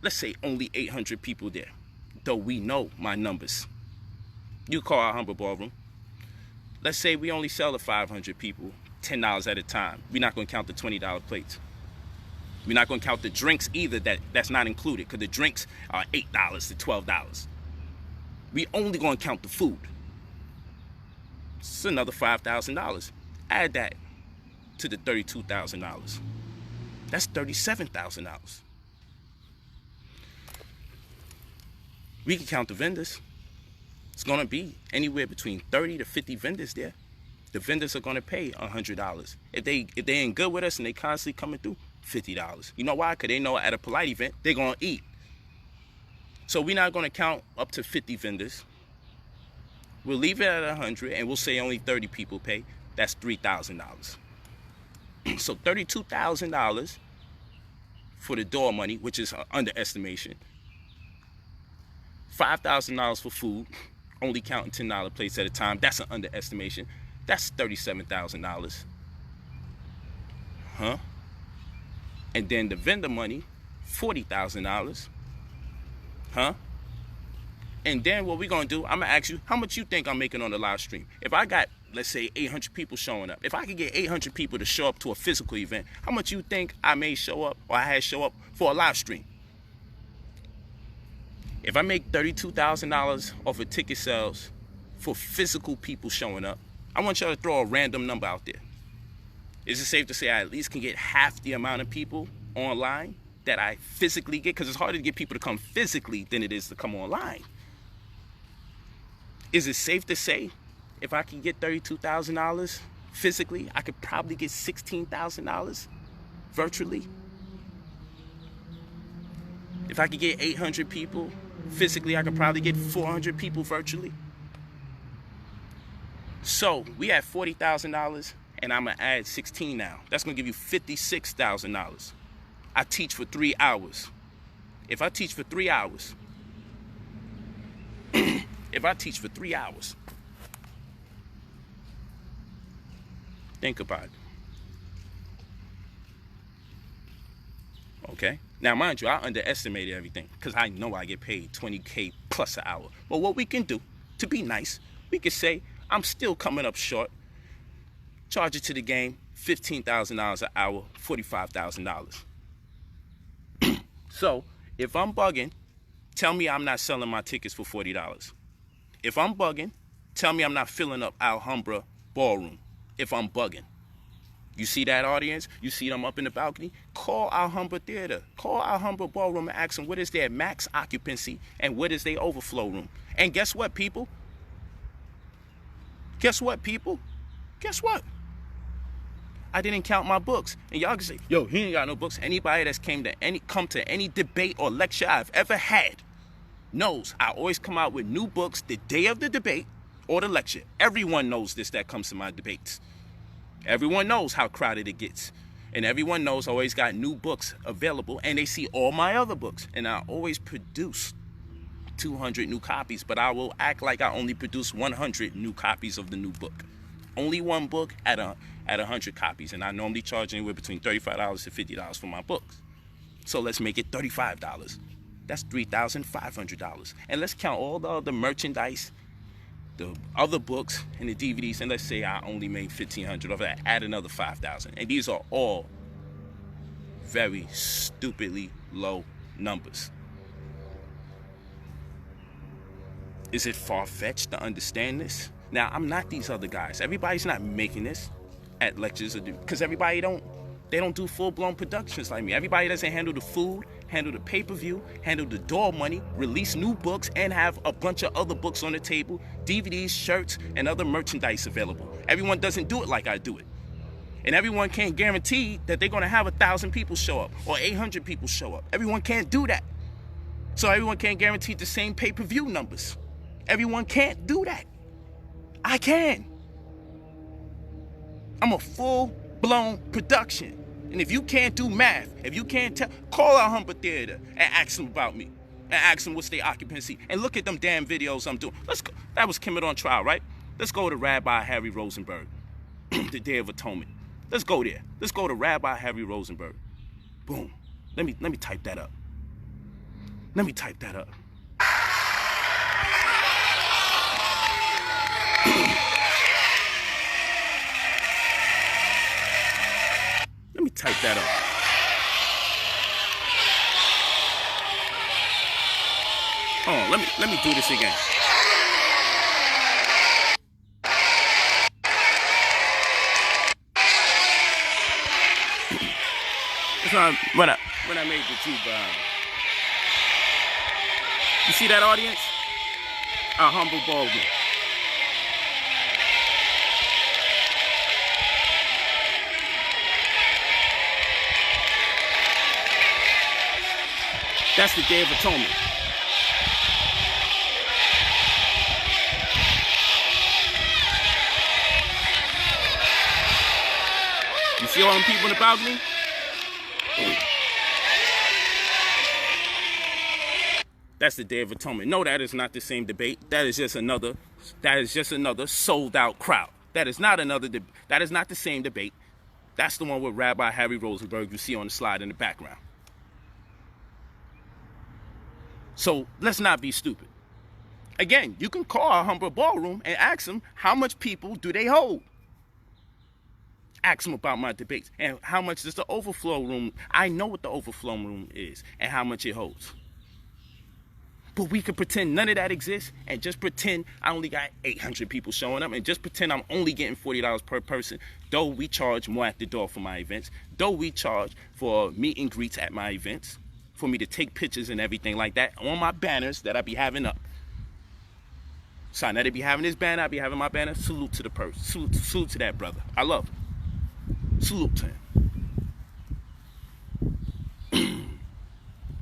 let's say only 800 people there. Though we know my numbers. You call our Humble Ballroom. Let's say we only sell to 500 people, $10 at a time. We're not going to count the $20 plates. We're not going to count the drinks either. That's not included, because the drinks are $8 to $12. We only going to count the food. It's another $5,000. Add that to the $32,000. That's $37,000. We can count the vendors. It's going to be anywhere between 30 to 50 vendors there. The vendors are going to pay $100. If they ain't good with us and they constantly coming through, $50. You know why? Because they know at a Polight event, they're going to eat. So we're not going to count up to 50 vendors. We'll leave it at 100, and we'll say only 30 people pay. That's $3,000. So $32,000 for the door money, which is underestimation. $5,000 for food, only counting $10 plates at a time. That's an underestimation. That's $37,000. Huh? And then the vendor money, $40,000. Huh? And then what we're going to do, I'm going to ask you, how much you think I'm making on the live stream? If I got, let's say, 800 people showing up, if I could get 800 people to show up to a physical event, how much you think I may show up, or I had show up for a live stream? If I make $32,000 off of ticket sales for physical people showing up, I want y'all to throw a random number out there. Is it safe to say I at least can get half the amount of people online that I physically get? Because it's harder to get people to come physically than it is to come online. Is it safe to say if I can get $32,000 physically, I could probably get $16,000 virtually? If I could get 800 people physically, I could probably get 400 people virtually. So we at $40,000, and I'm going to add 16 now. That's going to give you $56,000. I teach for 3 hours. If I teach for 3 hours, Think about it. Okay? Now, mind you, I underestimated everything because I know I get paid $20K plus an hour. But what we can do, to be nice, we can say, I'm still coming up short. Charge it to the game, $15,000 an hour, $45,000. So, if I'm bugging, tell me I'm not selling my tickets for $40. If I'm bugging, tell me I'm not filling up Alhambra Ballroom. If I'm bugging. You see that, audience? You see them up in the balcony? Call Alhambra Theater. Call Alhambra Ballroom and ask them what is their max occupancy and what is their overflow room. And guess what, people? Guess what, people? Guess what? I didn't count my books. And y'all can say, yo, he ain't got no books. Anybody that's come to any debate or lecture I've ever had knows I always come out with new books the day of the debate or the lecture. Everyone knows this that comes to my debates. Everyone knows how crowded it gets. And everyone knows I always got new books available, and they see all my other books. And I always produce 200 new copies, but I will act like I only produce 100 new copies of the new book. Only one book at 100 copies, and I normally charge anywhere between $35 to $50 for my books. So let's make it $35. That's $3,500. And let's count all the other merchandise, the other books, and the DVDs, and let's say I only made $1,500 of that. Add another $5,000, and these are all very stupidly low numbers. Is it far-fetched to understand this? Now, I'm not these other guys. Everybody's not making this at lectures, because everybody don't do full-blown productions like me. Everybody doesn't handle the food, handle the pay-per-view, handle the door money, release new books, and have a bunch of other books on the table, DVDs, shirts, and other merchandise available. Everyone doesn't do it like I do it. And everyone can't guarantee that they're going to have 1,000 people show up or 800 people show up. Everyone can't do that. So everyone can't guarantee the same pay-per-view numbers. Everyone can't do that. I can. I'm a full-blown production. And if you can't do math, if you can't tell, call our Humber Theater and ask them about me. And ask them what's their occupancy. And look at them damn videos I'm doing. Let's go. That was Kimmit on Trial, right? Let's go to Rabbi Harry Rosenberg. The Day of Atonement. Let's go there. Let's go to Rabbi Harry Rosenberg. Boom. Let me type that up. Let me type that up. Let me type that up. Hold on, let me do this again. That's when I made the tube. You see that, audience? Our humble ballroom. That's the Day of Atonement. You see all them people in the balcony? That's the Day of Atonement. No, that is not the same debate. That is just another sold out crowd. That is not the same debate. That's the one with Rabbi Harry Rosenberg you see on the slide in the background. So let's not be stupid. Again, you can call our Humber Ballroom and ask them how much people do they hold. Ask them about my debates and how much is the overflow room. I know what the overflow room is and how much it holds. But we could pretend none of that exists and just pretend I only got 800 people showing up and just pretend I'm only getting $40 per person, though we charge more at the door for my events, though we charge for meet and greets at my events, for me to take pictures and everything like that on my banners that I be having up. So now they be having this banner, I be having my banner. Salute to the person. Salute to that brother. I love him. Salute to him.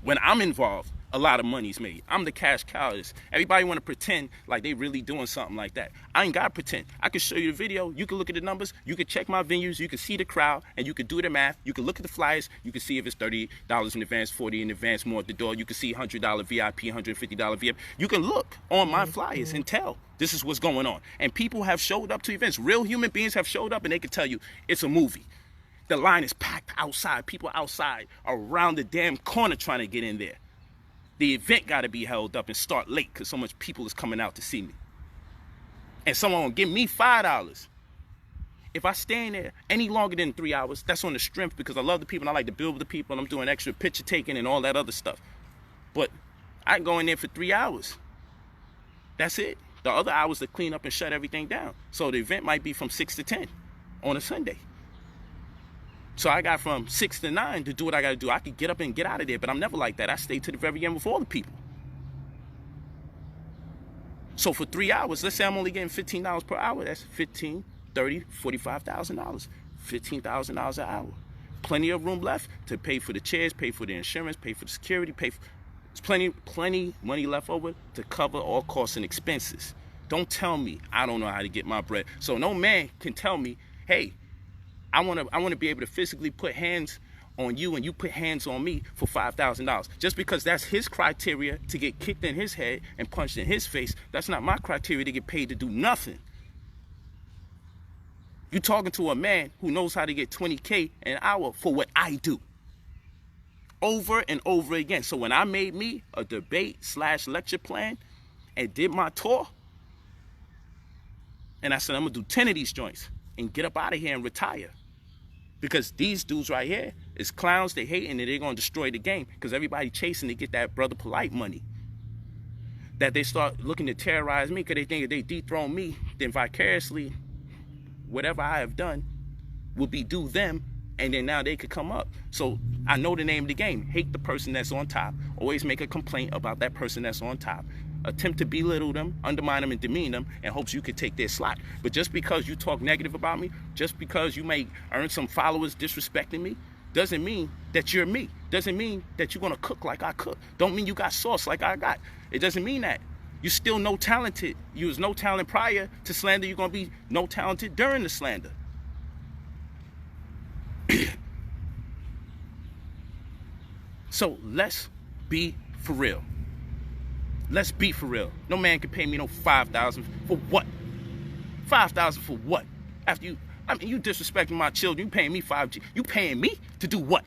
When I'm involved, a lot of money's made. I'm the cash cow of this. Everybody want to pretend like they really doing something like that. I ain't got to pretend. I can show you the video. You can look at the numbers. You can check my venues. You can see the crowd, and you can do the math. You can look at the flyers. You can see if it's $30 in advance, $40 in advance, more at the door. You can see $100 VIP, $150 VIP. You can look on my flyers and tell this is what's going on. And people have showed up to events. Real human beings have showed up, and they can tell you it's a movie. The line is packed outside. People outside around the damn corner trying to get in there. The event got to be held up and start late because so much people is coming out to see me. And someone will give me $5. If I stay in there any longer than 3 hours, that's on the strength because I love the people and I like to build with the people and I'm doing extra picture taking and all that other stuff. But I go in there for 3 hours. That's it. The other hours to clean up and shut everything down. So the event might be from 6 to 10 on a Sunday. So I got from 6 to 9 to do what I got to do. I could get up and get out of there, but I'm never like that. I stay to the very end with all the people. So for 3 hours, let's say I'm only getting $15 per hour. That's $15, $30, $45,000. $15,000 an hour. Plenty of room left to pay for the chairs, pay for the insurance, pay for the security, there's plenty money left over to cover all costs and expenses. Don't tell me I don't know how to get my bread. So no man can tell me, hey, I want to be able to physically put hands on you and you put hands on me for $5,000. Just because that's his criteria to get kicked in his head and punched in his face, that's not my criteria to get paid to do nothing. You're talking to a man who knows how to get $20K an hour for what I do. Over and over again. So when I made me a debate/lecture plan and did my tour, and I said, I'm going to do 10 of these joints and get up out of here and retire. Because these dudes right here is clowns, they hating, and they're going to destroy the game because everybody chasing to get that brother Polight money. That they start looking to terrorize me because they think if they dethrone me, then vicariously, whatever I have done will be due them, and then now they could come up. So I know the name of the game. Hate the person that's on top. Always make a complaint about that person that's on top. Attempt to belittle them, undermine them, and demean them, and hopes you could take their slot. But just because you talk negative about me, just because you may earn some followers disrespecting me, doesn't mean that you're me. Doesn't mean that you're going to cook like I cook. Don't mean you got sauce like I got. It doesn't mean that. You're still no talented. You was no talent prior to slander. You're going to be no talented during the slander. So let's be for real. Let's be for real. No man can pay me no $5,000 for what? $5,000 for what? After you, I mean, you disrespecting my children. You paying me $5G. You paying me to do what?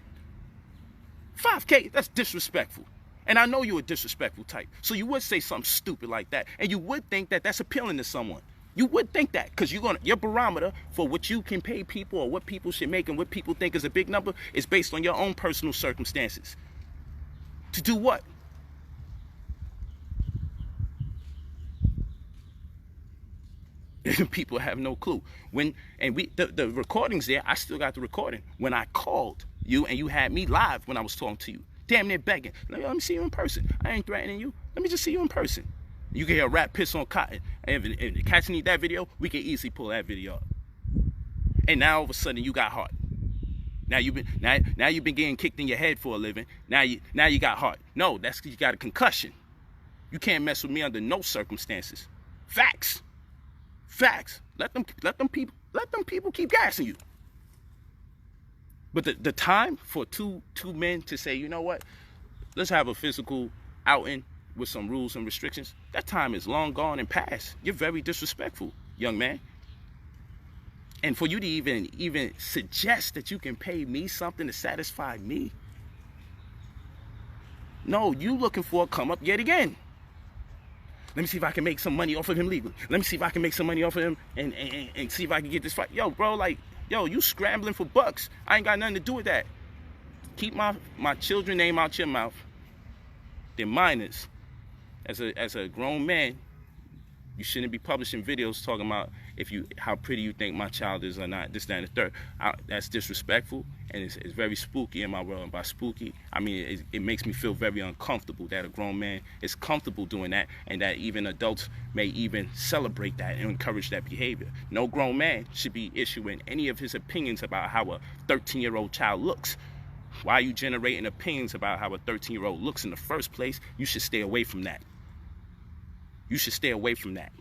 $5K, that's disrespectful. And I know you're a disrespectful type. So you would say something stupid like that. And you would think that that's appealing to someone. You would think that because your barometer for what you can pay people or what people should make and what people think is a big number is based on your own personal circumstances. To do what? People have no clue. The recording's there. I still got the recording. When I called you and you had me live when I was talking to you, damn near begging. Let me see you in person. I ain't threatening you. Let me just see you in person. You can hear a rat piss on cotton. And if Cats need that video, we can easily pull that video up. And now all of a sudden you got heart. Now you've been getting kicked in your head for a living. Now you got heart. No, that's because you got a concussion. You can't mess with me under no circumstances. Facts. Facts. Let them people keep gassing you. But the time for two men to say, you know what, let's have a physical outing with some rules and restrictions, that time is long gone and past. You're very disrespectful, young man. And for you to even suggest that you can pay me something to satisfy me, no, you looking for a come up yet again. Let me see if I can make some money off of him legally. Let me see if I can make some money off of him and see if I can get this fight. Yo, bro, you scrambling for bucks. I ain't got nothing to do with that. Keep my children's name out your mouth. They're minors. As a grown man, you shouldn't be publishing videos talking about how pretty you think my child is or not, this, that, and the third. That's disrespectful, and it's very spooky in my world. And by spooky, I mean it makes me feel very uncomfortable that a grown man is comfortable doing that, and that even adults may even celebrate that and encourage that behavior. No grown man should be issuing any of his opinions about how a 13-year-old child looks. Why are you generating opinions about how a 13-year-old looks in the first place? You should stay away from that. You should stay away from that.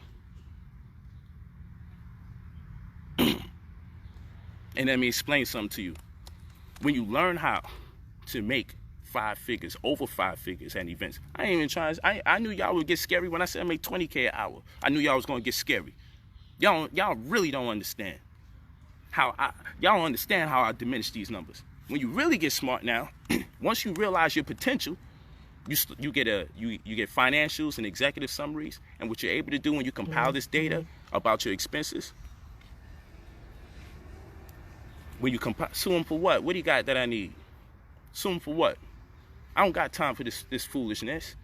And let me explain something to you. When you learn how to make 5 figures, over 5 figures at events, I ain't even trying. I knew y'all would get scary when I said I make 20K an hour. I knew y'all was gonna get scary. Y'all really don't understand y'all don't understand how I diminish these numbers. When you really get smart now, once you realize your potential, you get financials and executive summaries, and what you're able to do when you compile this data about your expenses. When you sue them for what? What do you got that I need? Sue them for what? I don't got time for this foolishness.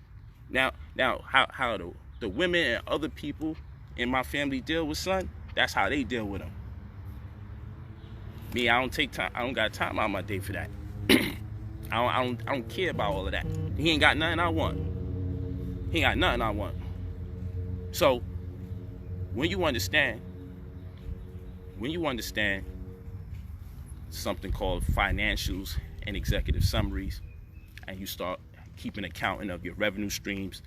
Now how the women and other people in my family deal with son, that's how they deal with them. Me, I don't take time. I don't got time out of my day for that. I don't care about all of that. He ain't got nothing I want. He ain't got nothing I want. So when you understand something called financials and executive summaries, and you start keeping accounting of your revenue streams,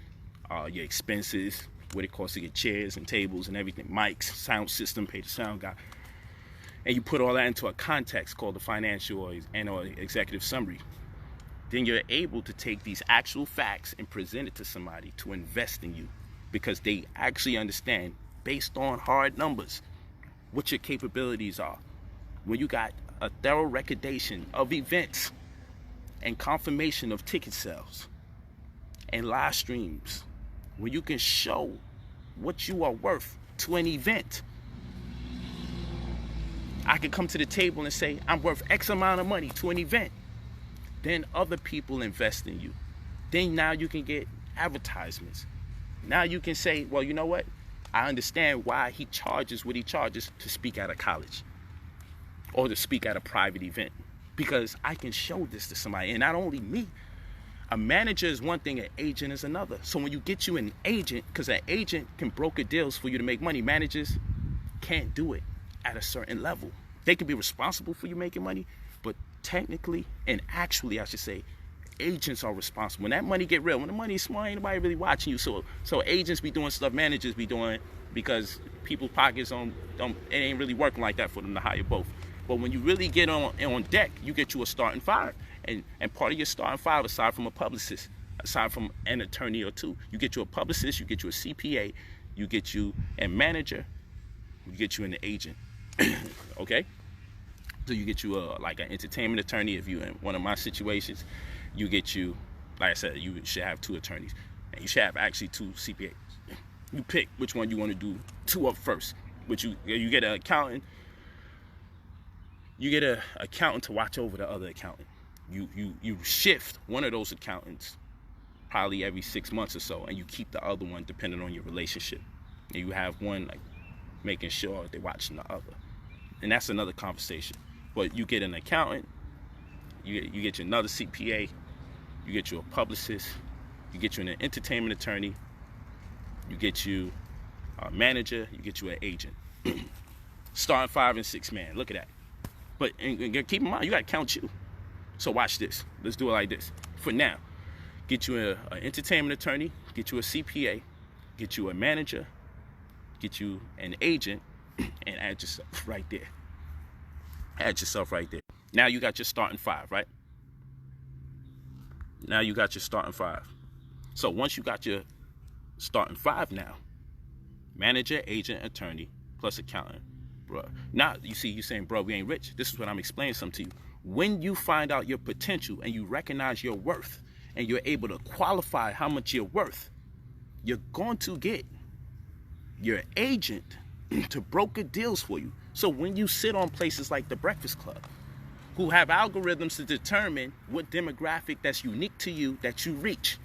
your expenses, what it costs to get chairs and tables and everything, mics, sound system, pay the sound guy, and you put all that into a context called the financial or executive summary, then you're able to take these actual facts and present it to somebody to invest in you, because they actually understand, based on hard numbers, what your capabilities are. When you got a thorough recordation of events and confirmation of ticket sales and live streams, when you can show what you are worth to an event, I can come to the table and say I'm worth X amount of money to an event. Then other people invest in you. Then now you can get advertisements. Now you can say, well, you know what? I understand why he charges what he charges to speak at a college or to speak at a private event, because I can show this to somebody. And not only me, a manager is one thing, an agent is another. So when you get you an agent, because an agent can broker deals for you to make money, managers can't do it at a certain level. They can be responsible for you making money, but technically and actually, I should say, agents are responsible. When that money get real, when the money is small, ain't nobody really watching you. So agents be doing stuff managers be doing because people's pockets it ain't really working like that for them to hire both. But when you really get on deck, you get you a starting 5. And part of your starting 5, aside from a publicist, aside from an attorney or two, you get you a publicist, you get you a CPA, you get you a manager, you get you an agent. Okay? So you get you like an entertainment attorney. If you're in one of my situations, you get you, like I said, you should have 2 attorneys. And you should have actually 2 CPAs. You pick which one you want to do 2 up first. Which you get an accountant. You get an accountant to watch over the other accountant. You shift one of those accountants probably every 6 months or so, and you keep the other one depending on your relationship. And you have one like making sure they're watching the other. And that's another conversation. But you get an accountant, you get you another CPA, you get you a publicist, you get you an entertainment attorney, you get you a manager, you get you an agent. Starting 5 and 6 man, look at that. But and keep in mind, you gotta count you. So watch this. Let's do it like this. For now, get you an entertainment attorney, get you a CPA, get you a manager, get you an agent, and add yourself right there. Add yourself right there. Now you got your starting 5, right? Now you got your starting 5. So once you got your starting 5 now, manager, agent, attorney, plus accountant, bro. Now you see, you saying, bro, we ain't rich. This is what I'm explaining something to you. When you find out your potential and you recognize your worth and you're able to qualify how much you're worth, you're going to get your agent to broker deals for you. So when you sit on places like the Breakfast Club, who have algorithms to determine what demographic that's unique to you that you reach,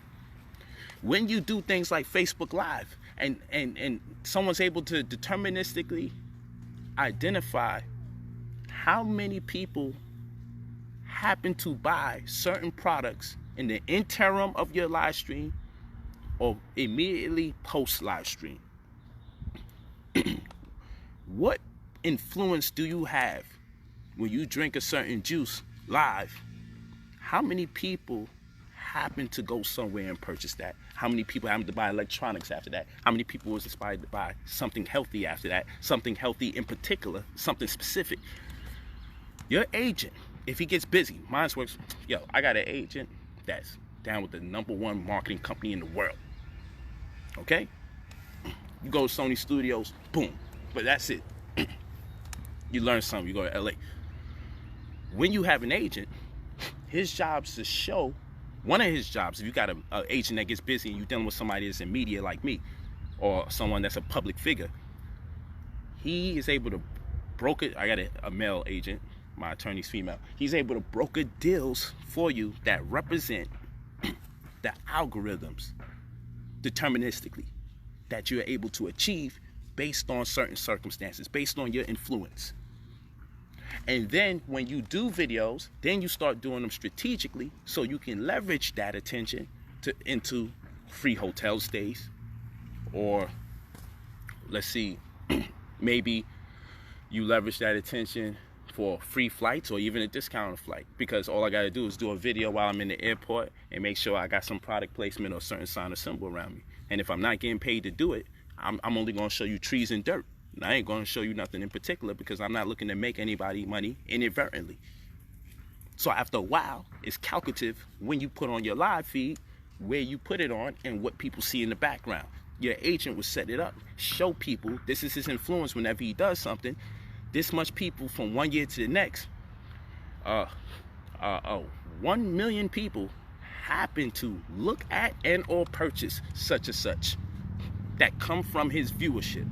when you do things like Facebook Live and someone's able to deterministically identify how many people happen to buy certain products in the interim of your live stream or immediately post live stream, what influence do you have when you drink a certain juice live How many people happen to go somewhere and purchase that? How many people happen to buy electronics after that? How many people was inspired to buy something healthy after that? Something healthy in particular, something specific. Your agent, if he gets busy, mine works, yo, I got an agent that's down with the #1 marketing company in the world. Okay? You go to Sony Studios, boom. But that's it. You learn something, you go to LA. When you have an agent, his job is to show, one of his jobs, if you got an agent that gets busy and you're dealing with somebody that's in media like me, or someone that's a public figure, he is able to broker, I got a male agent, my attorney's female, he's able to broker deals for you that represent the algorithms deterministically that you're able to achieve based on certain circumstances, based on your influence. And then when you do videos, then you start doing them strategically so you can leverage that attention into free hotel stays, or let's see, maybe you leverage that attention for free flights or even a discounted flight, because all I got to do is do a video while I'm in the airport and make sure I got some product placement or certain sign or symbol around me. And if I'm not getting paid to do it, I'm only going to show you trees and dirt. And I ain't going to show you nothing in particular because I'm not looking to make anybody money inadvertently. So after a while, it's calculative when you put on your live feed, where you put it on and what people see in the background. Your agent will set it up, show people this is his influence whenever he does something. This much people from one year to the next, 1 million people happen to look at and or purchase such and such that come from his viewership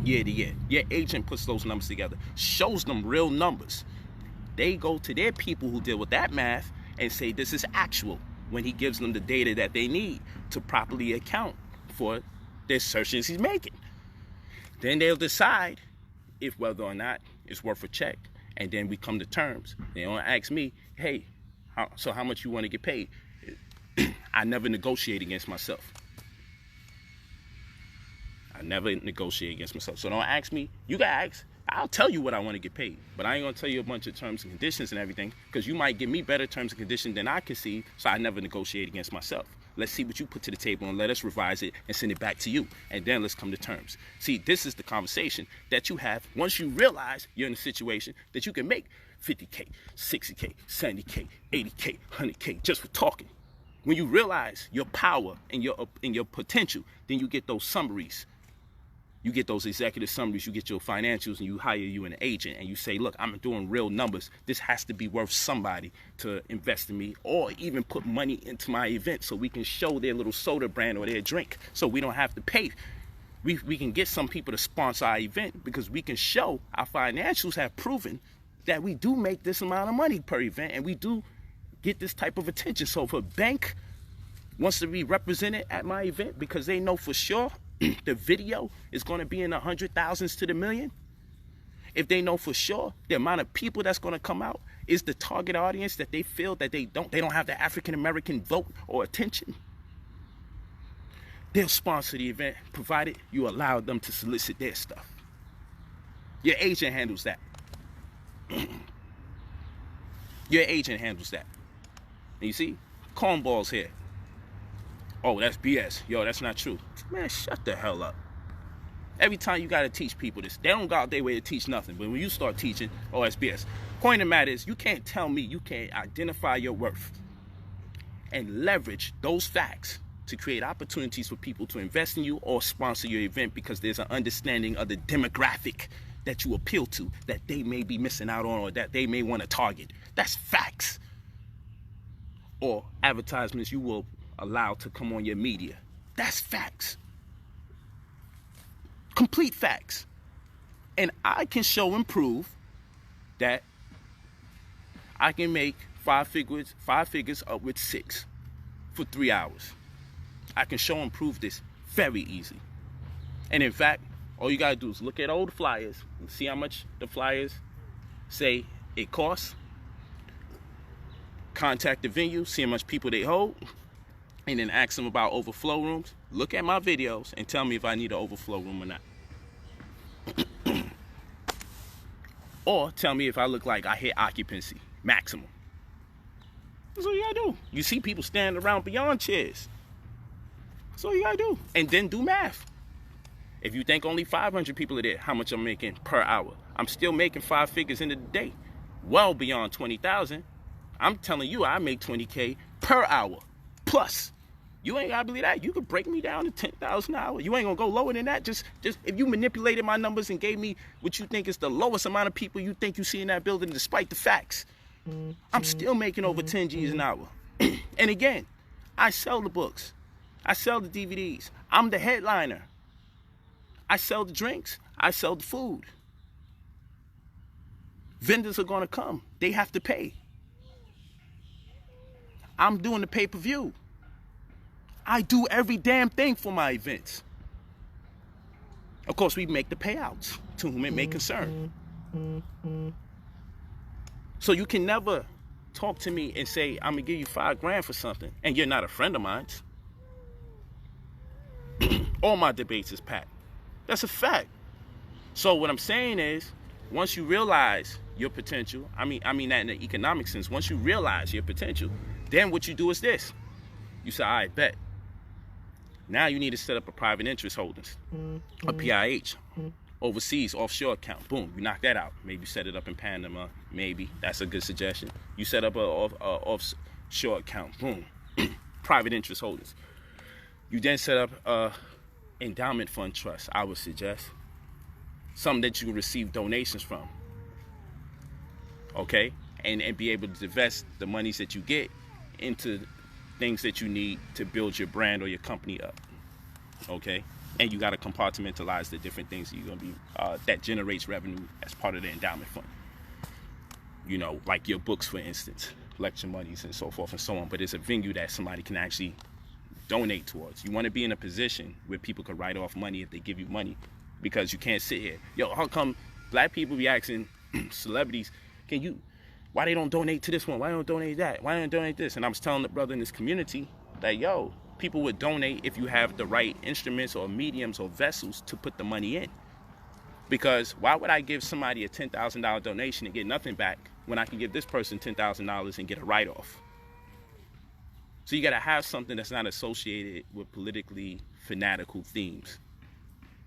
year to year. Your agent puts those numbers together, shows them real numbers. They go to their people who deal with that math and say this is actual, when he gives them the data that they need to properly account for their assertions he's making. Then they'll decide if whether or not it's worth a check, and then we come to terms. They don't ask me, hey, so how much you want to get paid? I never negotiate against myself. I never negotiate against myself. So don't ask me. You can ask. I'll tell you what I want to get paid, but I ain't gonna tell you a bunch of terms and conditions and everything, because you might give me better terms and conditions than I can see. So I never negotiate against myself. Let's see what you put to the table and let us revise it and send it back to you, and then let's come to terms. See, this is the conversation that you have once you realize you're in a situation that you can make 50K, 60K, 70K, 80K, 100K just for talking. When you realize your power and your potential, then you get those summaries. You get those executive summaries, you get your financials, and you hire you an agent, and you say, look, I'm doing real numbers. This has to be worth somebody to invest in me, or even put money into my event so we can show their little soda brand or their drink, so we don't have to pay. We can get some people to sponsor our event because we can show our financials have proven that we do make this amount of money per event, and we do get this type of attention. So if a bank wants to be represented at my event because they know for sure the video is going to be in the 100,000s to the million, if they know for sure the amount of people that's going to come out is the target audience that they feel that they don't have the African American vote or attention, they'll sponsor the event, provided you allow them to solicit their stuff. Your agent handles that. Your agent handles that. And you see, cornballs here. Oh, that's BS. Yo, that's not true. Man, shut the hell up. Every time you got to teach people this, they don't go out their way to teach nothing. But when you start teaching, oh, that's BS. Point of the matter is, you can't tell me you can't identify your worth and leverage those facts to create opportunities for people to invest in you or sponsor your event, because there's an understanding of the demographic that you appeal to that they may be missing out on or that they may want to target. That's facts. Or advertisements you will allow to come on your media. That's facts. Complete facts. And I can show and prove that I can make five figures up with 6 for 3 hours. I can show and prove this very easy. And in fact, all you gotta do is look at old flyers and see how much the flyers say it costs. Contact the venue, see how much people they hold, and then ask them about overflow rooms. Look at my videos and tell me if I need an overflow room or not. Or tell me if I look like I hit occupancy maximum. That's all you gotta do. You see people standing around beyond chairs. That's all you gotta do. And then do math. If you think only 500 people are there, how much I'm making per hour? I'm still making 5 figures in the day. Well beyond 20,000. I'm telling you, I make 20K per hour. Plus. You ain't gotta believe that. You could break me down to 10,000 an hour. You ain't gonna go lower than that. Just if you manipulated my numbers and gave me what you think is the lowest amount of people you think you see in that building, despite the facts, I'm still making over 10 G's an hour. And again, I sell the books. I sell the DVDs. I'm the headliner. I sell the drinks. I sell the food. Vendors are gonna come. They have to pay. I'm doing the pay-per-view. I do every damn thing for my events. Of course, we make the payouts to whom it may concern. So you can never talk to me and say, I'm gonna give you $5 for something, and you're not a friend of mine. All my debates is packed. That's a fact. So what I'm saying is, once you realize your potential, I mean that in the economic sense, once you realize your potential, then what you do is this. You say, all right, bet. Now you need to set up a private interest holdings, a PIH, overseas, offshore account. Boom, you knock that out. Maybe set it up in Panama. Maybe. That's a good suggestion. You set up a offshore account. Boom. Private interest holdings. You then set up a endowment fund trust, I would suggest. Something that you can receive donations from. Okay? And be able to invest the monies that you get into things that you need to build your brand or your company up. Okay? And you got to compartmentalize the different things that you're going to be that generates revenue as part of the endowment fund. You know, like your books, for instance, lecture monies and so forth and so on. But it's a venue that somebody can actually donate towards. You want to be in a position where people can write off money if they give you money, because you can't sit here. Yo, how come black people be asking celebrities, why they don't donate to this one? Why don't donate that? Why don't donate this? And I was telling the brother in this community that, yo, people would donate if you have the right instruments or mediums or vessels to put the money in. Because why would I give somebody a $10,000 donation and get nothing back when I can give this person $10,000 and get a write-off? So you got to have something that's not associated with politically fanatical themes.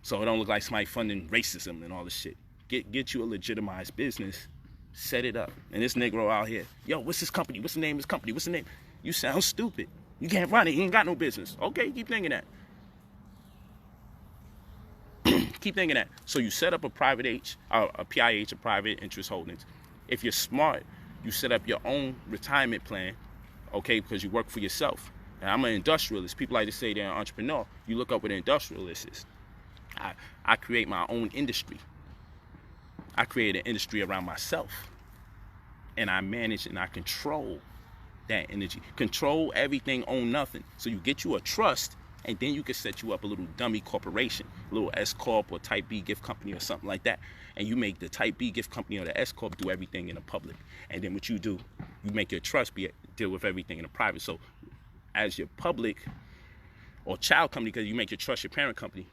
So it don't look like somebody funding racism and all this shit. Get you a legitimized business. Set it up. And this Negro out here, yo, what's his company? What's the name of his company? What's the name? You sound stupid. You can't run it. He ain't got no business. Okay, keep thinking that. Keep thinking that. So you set up a a PIH, a private interest holdings. If you're smart, you set up your own retirement plan, okay, because you work for yourself. And I'm an industrialist. People like to say they're an entrepreneur. You look up what an industrialist is. I create my own industry. I create an industry around myself, and I manage and I control that energy. Control everything, own nothing. So you get you a trust, and then you can set you up a little dummy corporation, a little S Corp or Type B gift company or something like that. And you make the Type B gift company or the S Corp do everything in the public. And then what you do, you make your trust deal with everything in the private. So as your public or child company, because you make your trust your parent company,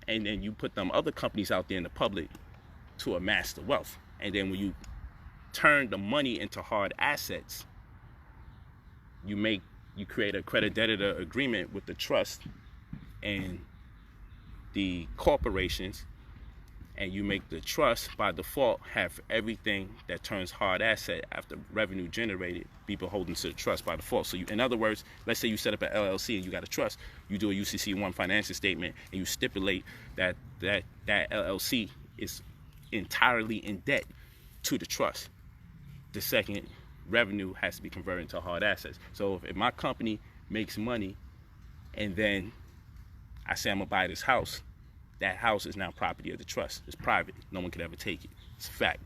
and then you put them other companies out there in the public to amass the wealth. And then when you turn the money into hard assets, you create a creditor agreement with the trust and the corporations, and you make the trust by default have everything that turns hard asset after revenue generated be beholden to the trust by default. So in other words, let's say you set up an LLC and you got a trust, you do a UCC1 financial statement and you stipulate that LLC is entirely in debt to the trust. The second, revenue has to be converted into hard assets. So if my company makes money and then I say I'm gonna buy this house, that house is now property of the trust. It's private. No one could ever take it. It's a fact.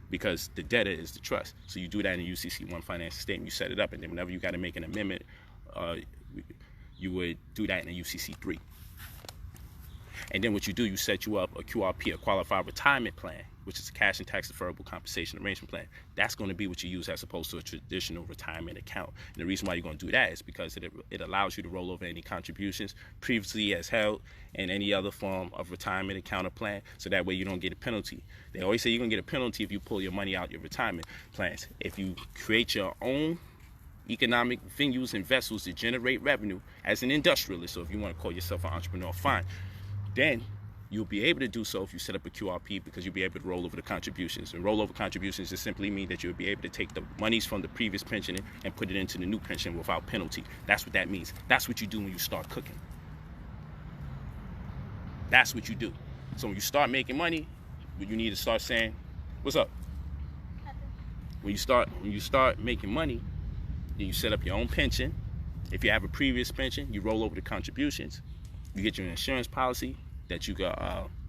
Because the debtor is the trust. So you do that in a UCC1 financial statement, you set it up, and then whenever you got to make an amendment, you would do that in a UCC3. And then what you do, you set you up a QRP, a Qualified Retirement Plan, which is a cash and tax deferrable compensation arrangement plan. That's going to be what you use as opposed to a traditional retirement account. And the reason why you're going to do that is because it allows you to roll over any contributions previously as held in any other form of retirement account or plan, so that way you don't get a penalty. They always say you're going to get a penalty if you pull your money out your retirement plans. If you create your own economic venues and vessels to generate revenue as an industrialist, or if you want to call yourself an entrepreneur, fine. Then you'll be able to do so if you set up a QRP, because you'll be able to roll over the contributions. And roll over contributions just simply mean that you'll be able to take the monies from the previous pension and put it into the new pension without penalty. That's what that means. That's what you do when you start cooking. That's what you do. So when you start making money, you need to start saying, what's up? When you start making money, then you set up your own pension. If you have a previous pension, you roll over the contributions. You get your insurance policy that you can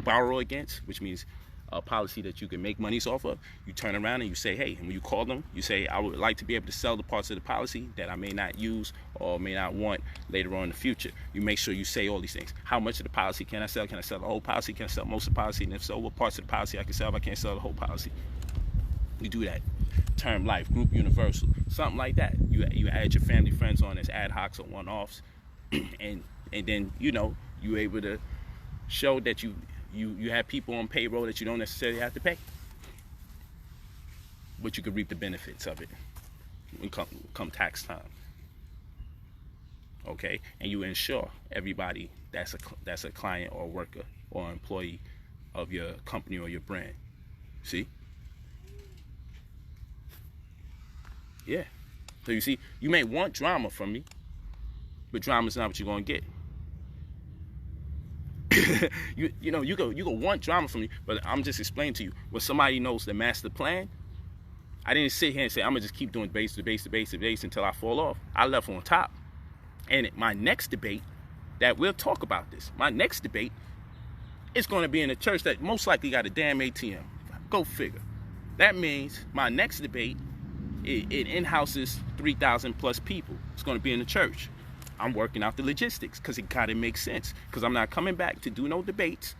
borrow against, which means a policy that you can make monies off of. You turn around and you say, hey, and when you call them, you say, I would like to be able to sell the parts of the policy that I may not use or may not want later on in the future. You make sure you say all these things. How much of the policy can I sell? Can I sell the whole policy? Can I sell most of the policy? And if so, what parts of the policy I can sell if I can't sell the whole policy? You do that. Term life, group universal, something like that. You add your family friends on as ad hocs or one-offs, and then you're able to show that you have people on payroll that you don't necessarily have to pay, but you can reap the benefits of it when come tax time. Okay, and you ensure everybody that's a client or worker or employee of your company or your brand. See? Yeah. So you see, you may want drama from me, but drama's not what you're gonna get. you go want drama from me, but I'm just explaining to you, when somebody knows the master plan, I didn't sit here and say I'm gonna just keep doing base to base to base to base until I fall off. I left on top. And my next debate, that we'll talk about this, my next debate is gonna be in a church that most likely got a damn ATM. Go figure. That means my next debate, it in-houses 3,000 plus people. It's gonna be in the church. I'm working out the logistics because it gotta make sense. Because I'm not coming back to do no debates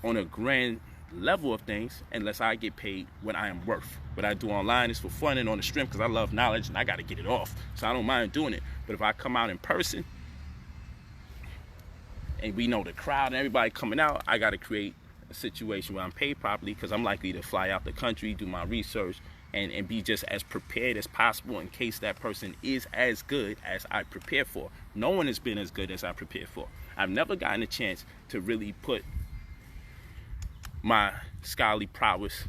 on a grand level of things unless I get paid what I am worth. What I do online is for fun and on the stream because I love knowledge and I gotta get it off. So I don't mind doing it. But if I come out in person and we know the crowd and everybody coming out, I gotta create a situation where I'm paid properly, because I'm likely to fly out the country, do my research, and be just as prepared as possible in case that person is as good as I prepare for. No one has been as good as I prepared for. I've never gotten a chance to really put my scholarly prowess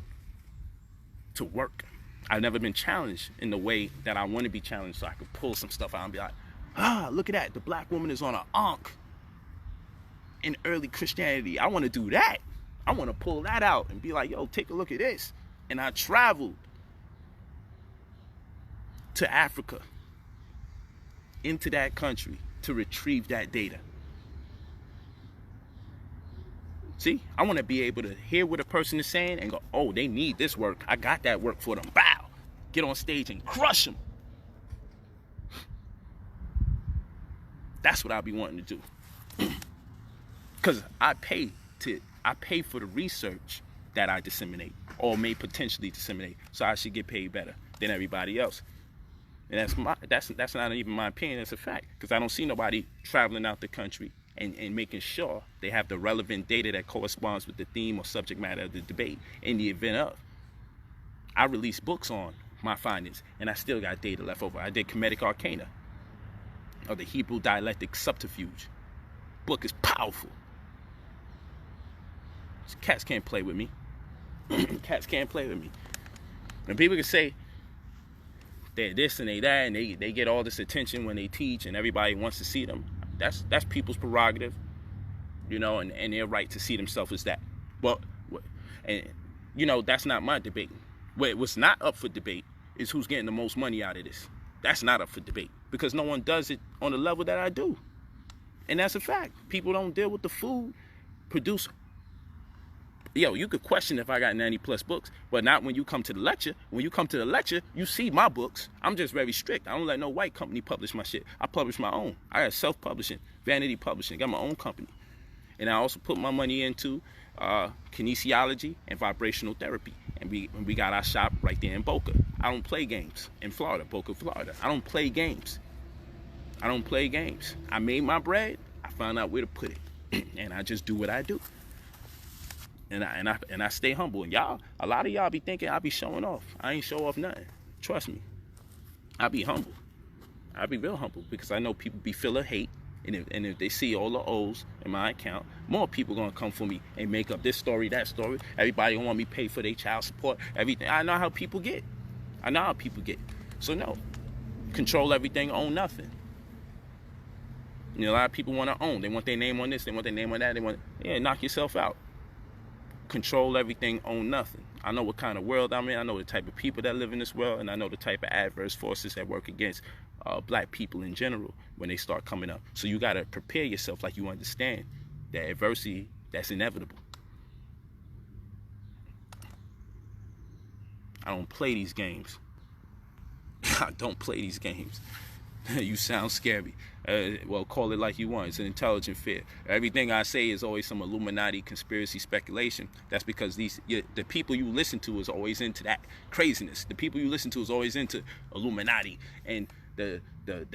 to work. I've never been challenged in the way that I want to be challenged, so I could pull some stuff out and be like, look at that, the black woman is on an ankh in early Christianity. I want to do that. I want to pull that out and be like, yo, take a look at this. And I traveled to Africa, into that country, to retrieve that data. See, I want to be able to hear what a person is saying and go, oh, they need this work. I got that work for them. Bow. Get on stage and crush them. That's what I'll be wanting to do. Because I pay for the research that I disseminate or may potentially disseminate. So I should get paid better than everybody else. And that's not even my opinion, that's a fact. Because I don't see nobody traveling out the country and making sure they have the relevant data that corresponds with the theme or subject matter of the debate in the event of. I released books on my findings, and I still got data left over. I did Comedic Arcana, or the Hebrew Dialectic Subterfuge. Book is powerful. Cats can't play with me. Cats can't play with me. And people can say they're this and they that, and they get all this attention when they teach, and everybody wants to see them. That's people's prerogative, and their right to see themselves as that. But, that's not my debate. What's not up for debate is who's getting the most money out of this. That's not up for debate, because no one does it on the level that I do. And that's a fact. People don't deal with the food, produce. Yo, you could question if I got 90 plus books, but not when you come to the lecture. When you come to the lecture, you see my books. I'm just very strict. I don't let no white company publish my shit. I publish my own. I got self-publishing, vanity publishing, got my own company. And I also put my money into kinesiology and vibrational therapy. And we got our shop right there in Boca. I don't play games in Florida, Boca, Florida. I don't play games. I made my bread. I found out where to put it. And I just do what I do. And I stay humble. And y'all, a lot of y'all be thinking I be showing off. I ain't show off nothing. Trust me. I be humble. I'd be real humble because I know people be full of hate. And if they see all the O's in my account, more people gonna come for me and make up this story, that story. Everybody gonna want me to pay for their child support, everything. I know how people get. So no, control everything, own nothing. You know, a lot of people want to own. They want their name on this, they want their name on that. They want, knock yourself out. Control everything, own nothing. I know what kind of world I'm in. I know the type of people that live in this world, and I know the type of adverse forces that work against black people in general when they start coming up. So you got to prepare yourself like you understand that adversity, that's inevitable. I don't play these games. I don't play these games. You sound scary. Well, call it like you want. It's an intelligent fear. Everything I say is always some Illuminati conspiracy speculation. That's because the people you listen to is always into that craziness. The people you listen to is always into Illuminati and the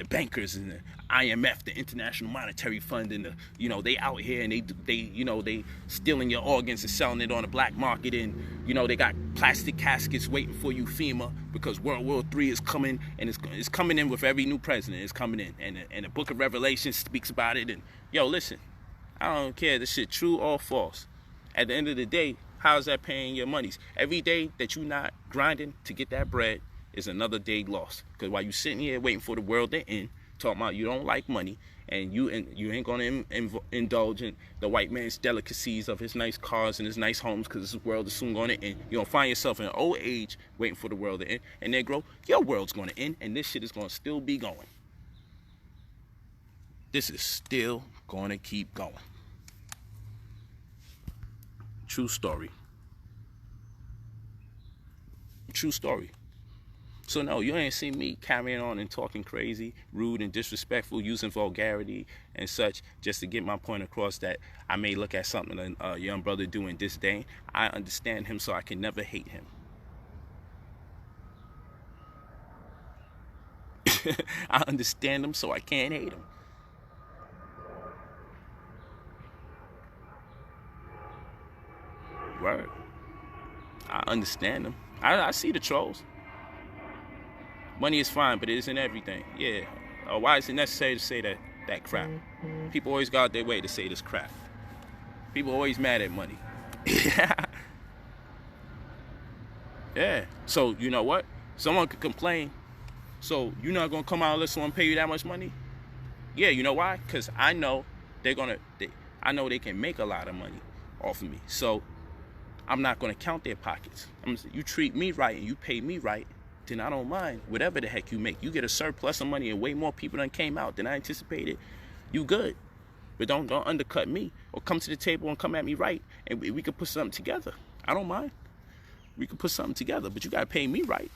bankers and the IMF, the International Monetary Fund, and they out here and they stealing your organs and selling it on the black market, and they got plastic caskets waiting for you, FEMA, because World War III is coming, and it's coming in with every new president. It's coming in, and the Book of Revelation speaks about it. And listen, I don't care if this shit true or false. At the end of the day, how's that paying your monies? Every day that you not grinding to get that bread is another day lost. Because while you sitting here waiting for the world to end, talking about you don't like money, and you ain't gonna indulge in the white man's delicacies of his nice cars and his nice homes, because this world is soon gonna end. You're gonna find yourself in an old age waiting for the world to end, and Negro, your world's gonna end, and this shit is gonna still be going. This is still gonna keep going. True story. True story. So no, you ain't seen me carrying on and talking crazy, rude and disrespectful, using vulgarity and such just to get my point across that I may look at something a young brother doing disdain. I understand him, so I can never hate him. I understand him, so I can't hate him. Word. I understand him. I see the trolls. Money is fine, but it isn't everything. Yeah. Why is it necessary to say that crap? People always go out their way to say this crap. People always mad at money. Yeah. So, you know what? Someone could complain. So, you're not going to come out and let someone pay you that much money? Yeah, you know why? Because I know I know they can make a lot of money off of me. So, I'm not going to count their pockets. You treat me right and you pay me right, then I don't mind whatever the heck you make. You get a surplus of money and way more people done came out than I anticipated. You good. But don't undercut me or come to the table and come at me right, and we could put something together. I don't mind. We could put something together, but you got to pay me right.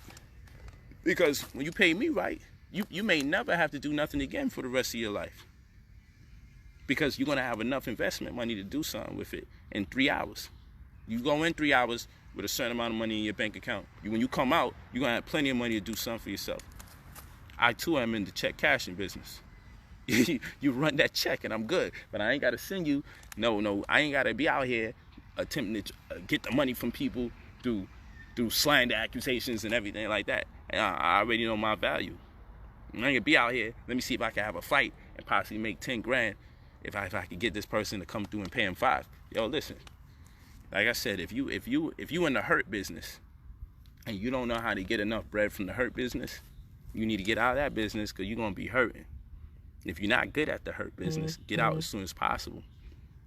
Because when you pay me right, you may never have to do nothing again for the rest of your life. Because you're going to have enough investment money to do something with it in 3 hours. You go in 3 hours with a certain amount of money in your bank account. When you come out, you're going to have plenty of money to do something for yourself. I, too, am in the check cashing business. You run that check, and I'm good. But I ain't got to send you. No, I ain't got to be out here attempting to get the money from people through slander accusations and everything like that. And I already know my value. I ain't going to be out here. Let me see if I can have a fight and possibly make 10 grand if I could get this person to come through and pay him 5. Yo, listen. Like I said, if you in the hurt business and you don't know how to get enough bread from the hurt business, you need to get out of that business, because you're going to be hurting. If you're not good at the hurt business, get out as soon as possible.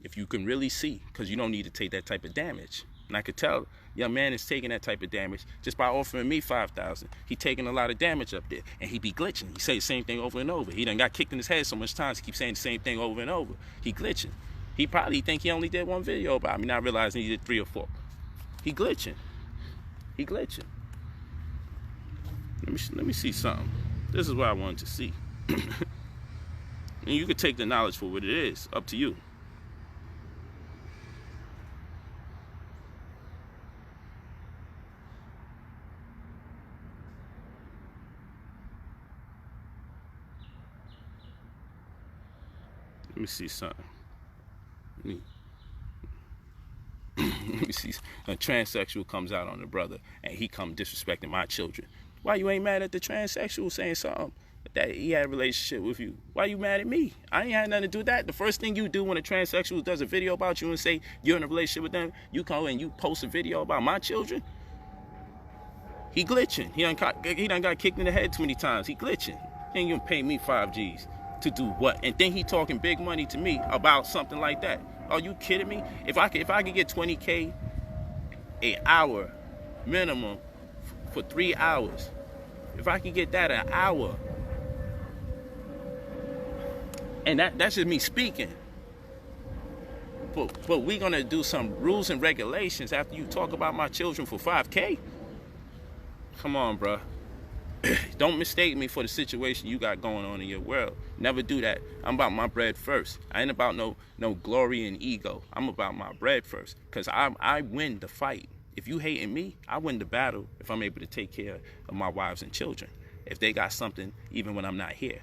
If you can really see, because you don't need to take that type of damage. And I could tell young man is taking that type of damage just by offering me $5,000. He taking a lot of damage up there, and he be glitching. He say the same thing over and over. He done got kicked in his head so much times, he keeps saying the same thing over and over. He glitching. He probably think he only did one video about me, not realizing he did 3 or 4. He glitching. Let me see something. This is what I wanted to see. And you can take the knowledge for what it is. Up to you. Let me see something. Let me see. A transsexual comes out on the brother, and he come disrespecting my children. Why you ain't mad at the transsexual saying something? that he had a relationship with you. Why you mad at me? I ain't had nothing to do with that. The first thing you do when a transsexual does a video about you and say you're in a relationship with them, you come and you post a video about my children. He glitching. He done got kicked in the head too many times. He glitching. He ain't gonna pay me 5 G's to do what? And then he talking big money to me about something like that. Are you kidding me? If I could get 20K an hour minimum for 3 hours, if I could get that an hour, and that's just me speaking. But we gonna do some rules and regulations after you talk about my children for 5K? Come on, bruh. Don't mistake me for the situation you got going on in your world. Never do that. I'm about my bread first. I ain't about no glory and ego. I'm about my bread first. Because I win the fight. If you hating me, I win the battle if I'm able to take care of my wives and children. If they got something, even when I'm not here.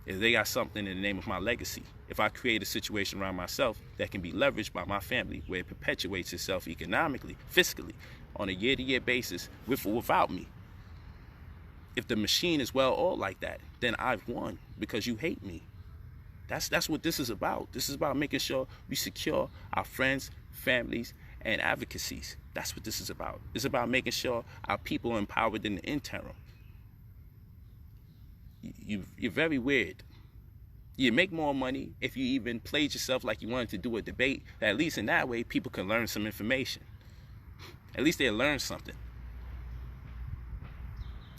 If they got something in the name of my legacy. If I create a situation around myself that can be leveraged by my family, where it perpetuates itself economically, fiscally, on a year-to-year basis, with or without me. If the machine is well oiled like that, then I've won because you hate me. That's what this is about. This is about making sure we secure our friends, families, and advocacies. That's what this is about. It's about making sure our people are empowered in the interim. You're very weird. You make more money if you even played yourself like you wanted to do a debate. At least in that way, people can learn some information. At least they'll learn something.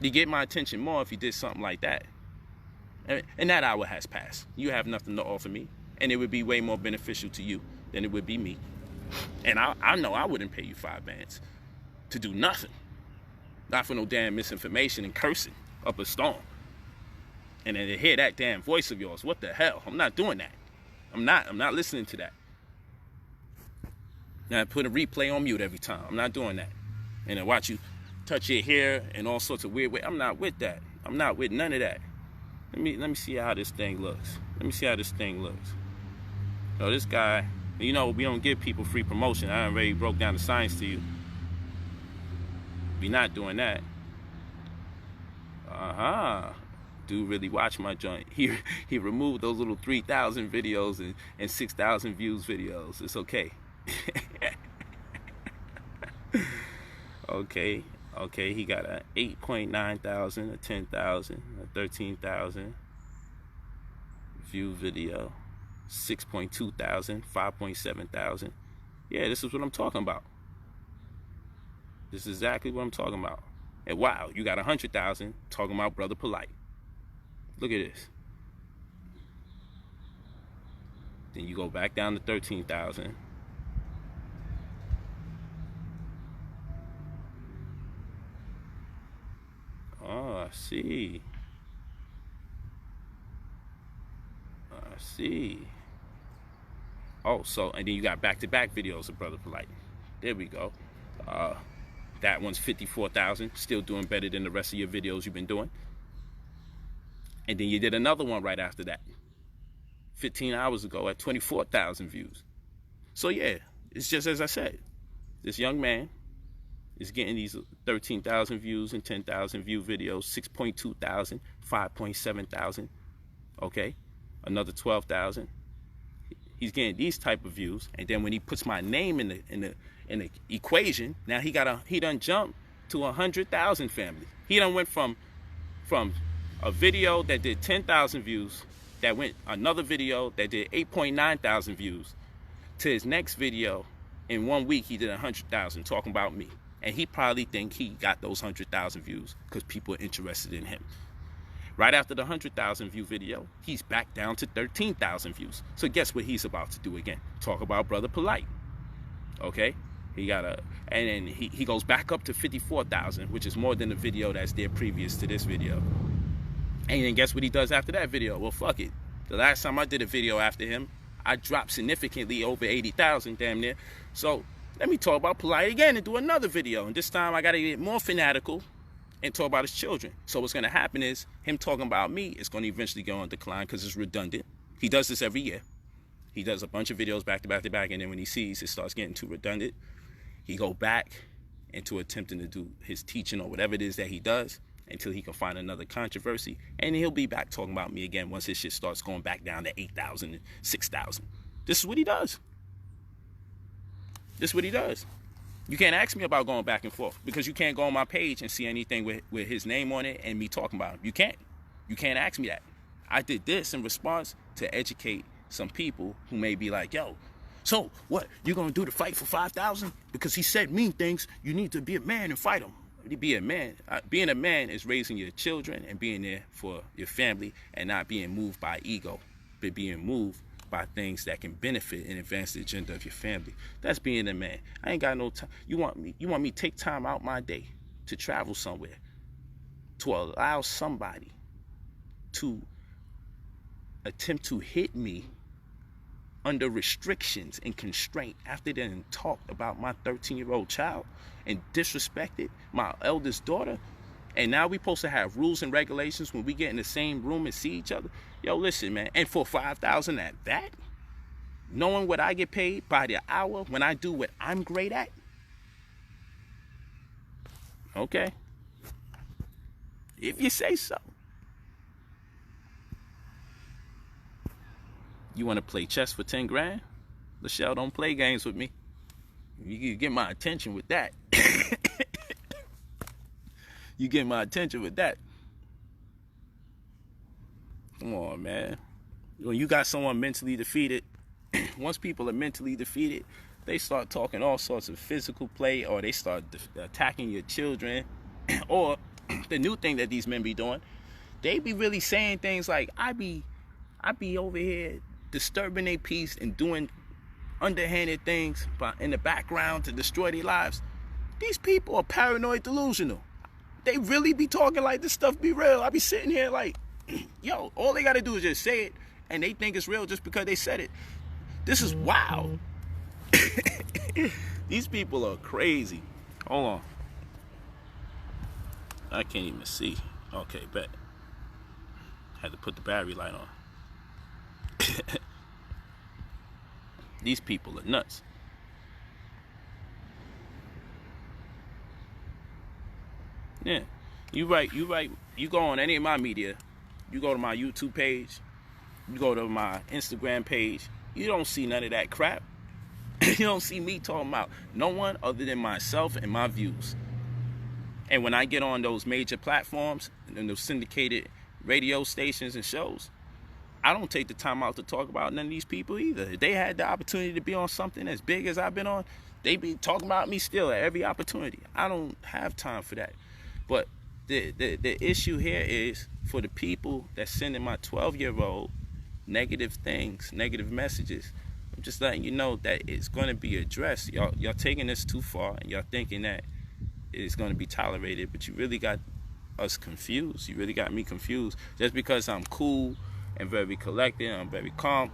You get my attention more if you did something like that. And that hour has passed. You have nothing to offer me. And it would be way more beneficial to you than it would be me. And I know I wouldn't pay you 5 bands to do nothing. Not for no damn misinformation and cursing up a storm. And then to hear that damn voice of yours. What the hell? I'm not doing that. I'm not listening to that. Now I put a replay on mute every time. I'm not doing that. And then watch you touch your hair and all sorts of weird ways. I'm not with that. I'm not with none of that. Let me see how this thing looks. Let me see how this thing looks. So this guy, you know, we don't give people free promotion. I already broke down the science to you. We not doing that. Dude really watch my joint. He removed those little 3,000 videos and 6,000 views videos. It's okay. Okay, he got a 8.9 thousand, a 10,000, a 13,000 view video, 6.2 thousand, 5.7 thousand. Yeah, this is what I'm talking about. This is exactly what I'm talking about. And wow, you got 100,000 talking about Brother Polight. Look at this. Then you go back down to 13,000. Oh, I see. Oh, so, and then you got back-to-back videos of Brother Polight. There we go. That one's 54,000. Still doing better than the rest of your videos you've been doing. And then you did another one right after that. 15 hours ago at 24,000 views. So yeah, it's just as I said. This young man is getting these 13,000 views and 10,000 view videos, 6.2 thousand, 5.7 thousand. Okay, another 12,000. He's getting these type of views, and then when he puts my name in the equation, now he done jumped to 100,000 family. He done went from a video that did 10,000 views, that went another video that did 8.9 thousand views, to his next video in 1 week he did 100,000 talking about me. And he probably think he got those 100,000 views because people are interested in him. Right after the 100,000 view video, he's back down to 13,000 views. So guess what he's about to do again? Talk about Brother Polight. Okay? And then he goes back up to 54,000, which is more than the video that's there previous to this video. And then guess what he does after that video? Well, fuck it. The last time I did a video after him, I dropped significantly over 80,000 damn near. So let me talk about Polight again and do another video. And this time I got to get more fanatical and talk about his children. So what's going to happen is him talking about me is going to eventually go on decline because it's redundant. He does this every year. He does a bunch of videos back to back to back, and then when he sees it starts getting too redundant, he go back into attempting to do his teaching or whatever it is that he does, until he can find another controversy, and he'll be back talking about me again once his shit starts going back down to 8,000 and 6,000. This is what he does. This is what he does. You can't ask me about going back and forth because you can't go on my page and see anything with his name on it and me talking about him. You can't. You can't ask me that. I did this in response to educate some people who may be like, yo, so what? You're going to do the fight for 5,000? Because he said mean things. You need to be a man and fight him. Be a man. Being a man is raising your children and being there for your family and not being moved by ego, but being moved by things that can benefit and advance the agenda of your family. That's being a man. I ain't got no time. You want me to take time out my day to travel somewhere to allow somebody to attempt to hit me under restrictions and constraint after they done talked about my 13-year-old child and disrespected my eldest daughter, and now we supposed to have rules and regulations when we get in the same room and see each other? Yo, listen, man, and for 5,000 at that, knowing what I get paid by the hour when I do what I'm great at? Okay. If you say so. You want to play chess for 10 grand? Lachelle, don't play games with me. You can get my attention with that. You get my attention with that. Come on, man. When you got someone mentally defeated, once people are mentally defeated, they start talking all sorts of physical play, or they start attacking your children. Or the new thing that these men be doing, they be really saying things like, I be over here disturbing their peace and doing underhanded things in the background to destroy their lives. These people are paranoid delusional. They really be talking like this stuff be real. I be sitting here like, yo, all they gotta do is just say it, and they think it's real just because they said it. This is wild. These people are crazy. Hold on. I can't even see. Okay, bet. Had to put the battery light on. These people are nuts. Yeah, you go on any of my media, you go to my YouTube page, you go to my Instagram page, you don't see none of that crap. You don't see me talking about no one other than myself and my views. And when I get on those major platforms and those syndicated radio stations and shows, I don't take the time out to talk about none of these people either. If they had the opportunity to be on something as big as I've been on, they be talking about me still at every opportunity. I don't have time for that. But the issue here is for the people that sending my 12-year-old negative things, negative messages. I'm just letting you know that it's going to be addressed. Y'all taking this too far, and y'all thinking that it's going to be tolerated, but you really got us confused. You really got me confused. Just because I'm cool and very collected, I'm very calm,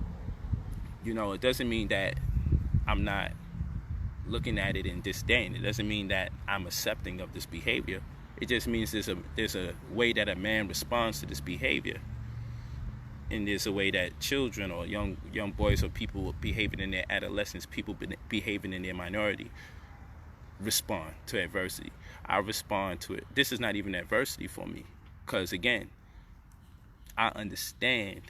you know, it doesn't mean that I'm not looking at it in disdain. It doesn't mean that I'm accepting of this behavior. It just means there's a way that a man responds to this behavior, and there's a way that children or young boys or people behaving in their adolescence, people behaving in their minority, respond to adversity. I respond to it. This is not even adversity for me, because again, I understand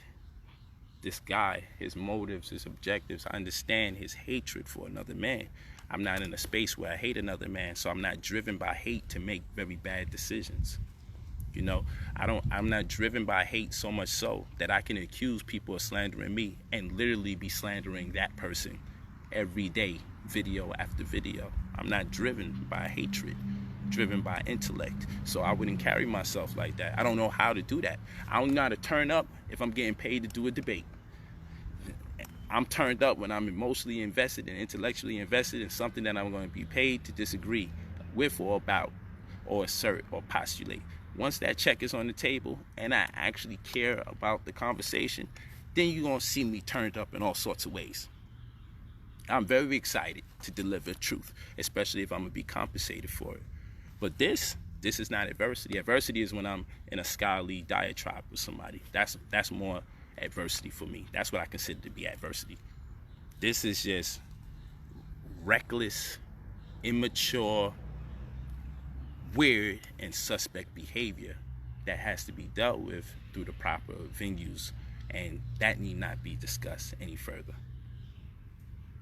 this guy, his motives, his objectives. I understand his hatred for another man. I'm not in a space where I hate another man, so I'm not driven by hate to make very bad decisions. You know, I'm not driven by hate so much so that I can accuse people of slandering me and literally be slandering that person every day, video after video. I'm not driven by hatred, driven by intellect. So I wouldn't carry myself like that. I don't know how to do that. I don't know how to turn up if I'm getting paid to do a debate. I'm turned up when I'm emotionally invested and intellectually invested in something that I'm going to be paid to disagree with or about or assert or postulate. Once that check is on the table and I actually care about the conversation, then you're going to see me turned up in all sorts of ways. I'm very excited to deliver truth, especially if I'm going to be compensated for it. But this is not adversity. Adversity is when I'm in a scholarly diatribe with somebody. That's more adversity for me. That's what I consider to be adversity. This is just reckless, immature, weird and suspect behavior that has to be dealt with through the proper venues, and that need not be discussed any further.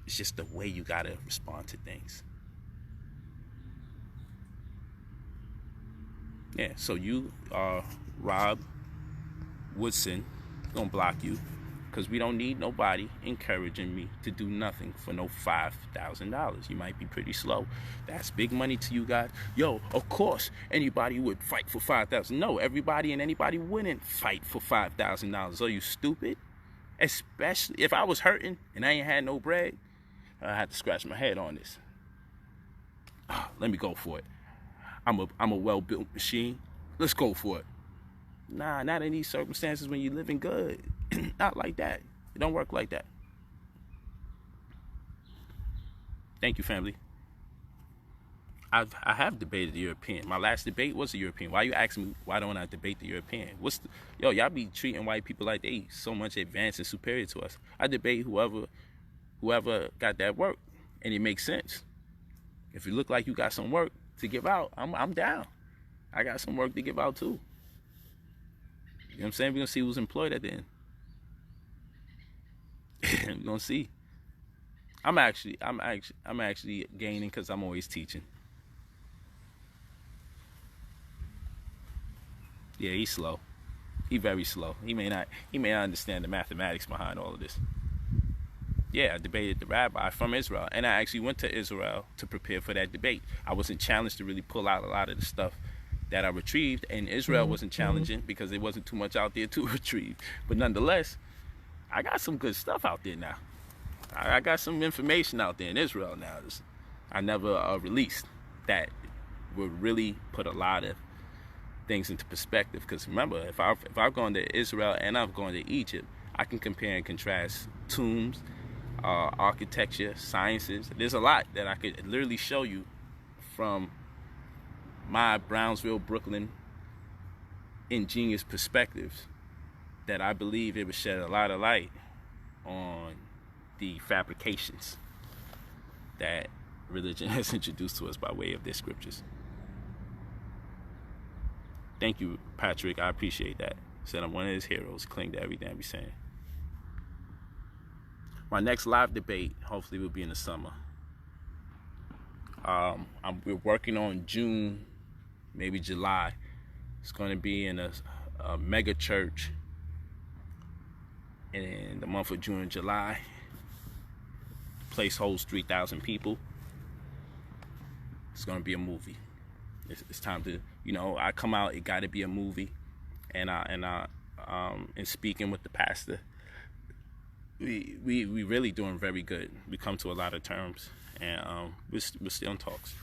It's just the way you gotta respond to things. Yeah, so you, Rob Woodson, gonna block you, because we don't need nobody encouraging me to do nothing for no $5,000. You might be pretty slow. That's big money to you guys. Yo, of course, anybody would fight for $5,000. No, everybody and anybody wouldn't fight for $5,000. Are you stupid? Especially if I was hurting and I ain't had no bread, I had to scratch my head on this. Let me go for it. I'm a well-built machine. Let's go for it. Nah, not in these circumstances when you're living good. Not like that. It don't work like that. Thank you, family. I have debated the European. My last debate was the European. Why you asking me why don't I debate the European? Y'all be treating white people like they so much advanced and superior to us. I debate whoever got that work, and it makes sense. If you look like you got some work to give out, I'm down. I got some work to give out too. You know what I'm saying? We're gonna see who's employed at the end. We're gonna see. I'm actually gaining because I'm always teaching. Yeah, he's slow. He's very slow. He may not understand the mathematics behind all of this. Yeah, I debated the rabbi from Israel, and I actually went to Israel to prepare for that debate. I wasn't challenged to really pull out a lot of the stuff that I retrieved, and Israel wasn't challenging because there wasn't too much out there to retrieve. But nonetheless, I got some good stuff out there now. I got some information out there in Israel now. I never released that would really put a lot of things into perspective. Because remember, if I've gone to Israel and I've gone to Egypt, I can compare and contrast tombs, architecture, sciences. There's a lot that I could literally show you from my Brownsville, Brooklyn, ingenious perspectives that I believe it would shed a lot of light on the fabrications that religion has introduced to us by way of their scriptures. Thank you, Patrick. I appreciate that. Said I'm one of his heroes. Cling to everything I be saying. My next live debate hopefully will be in the summer. We're working on June, maybe July. It's going to be in a mega church in the month of June and July. Place holds 3,000 people. It's going to be a movie. It's time to, I come out, it got to be a movie. And in speaking with the pastor, we really doing very good. We come to a lot of terms, and we're still in talks.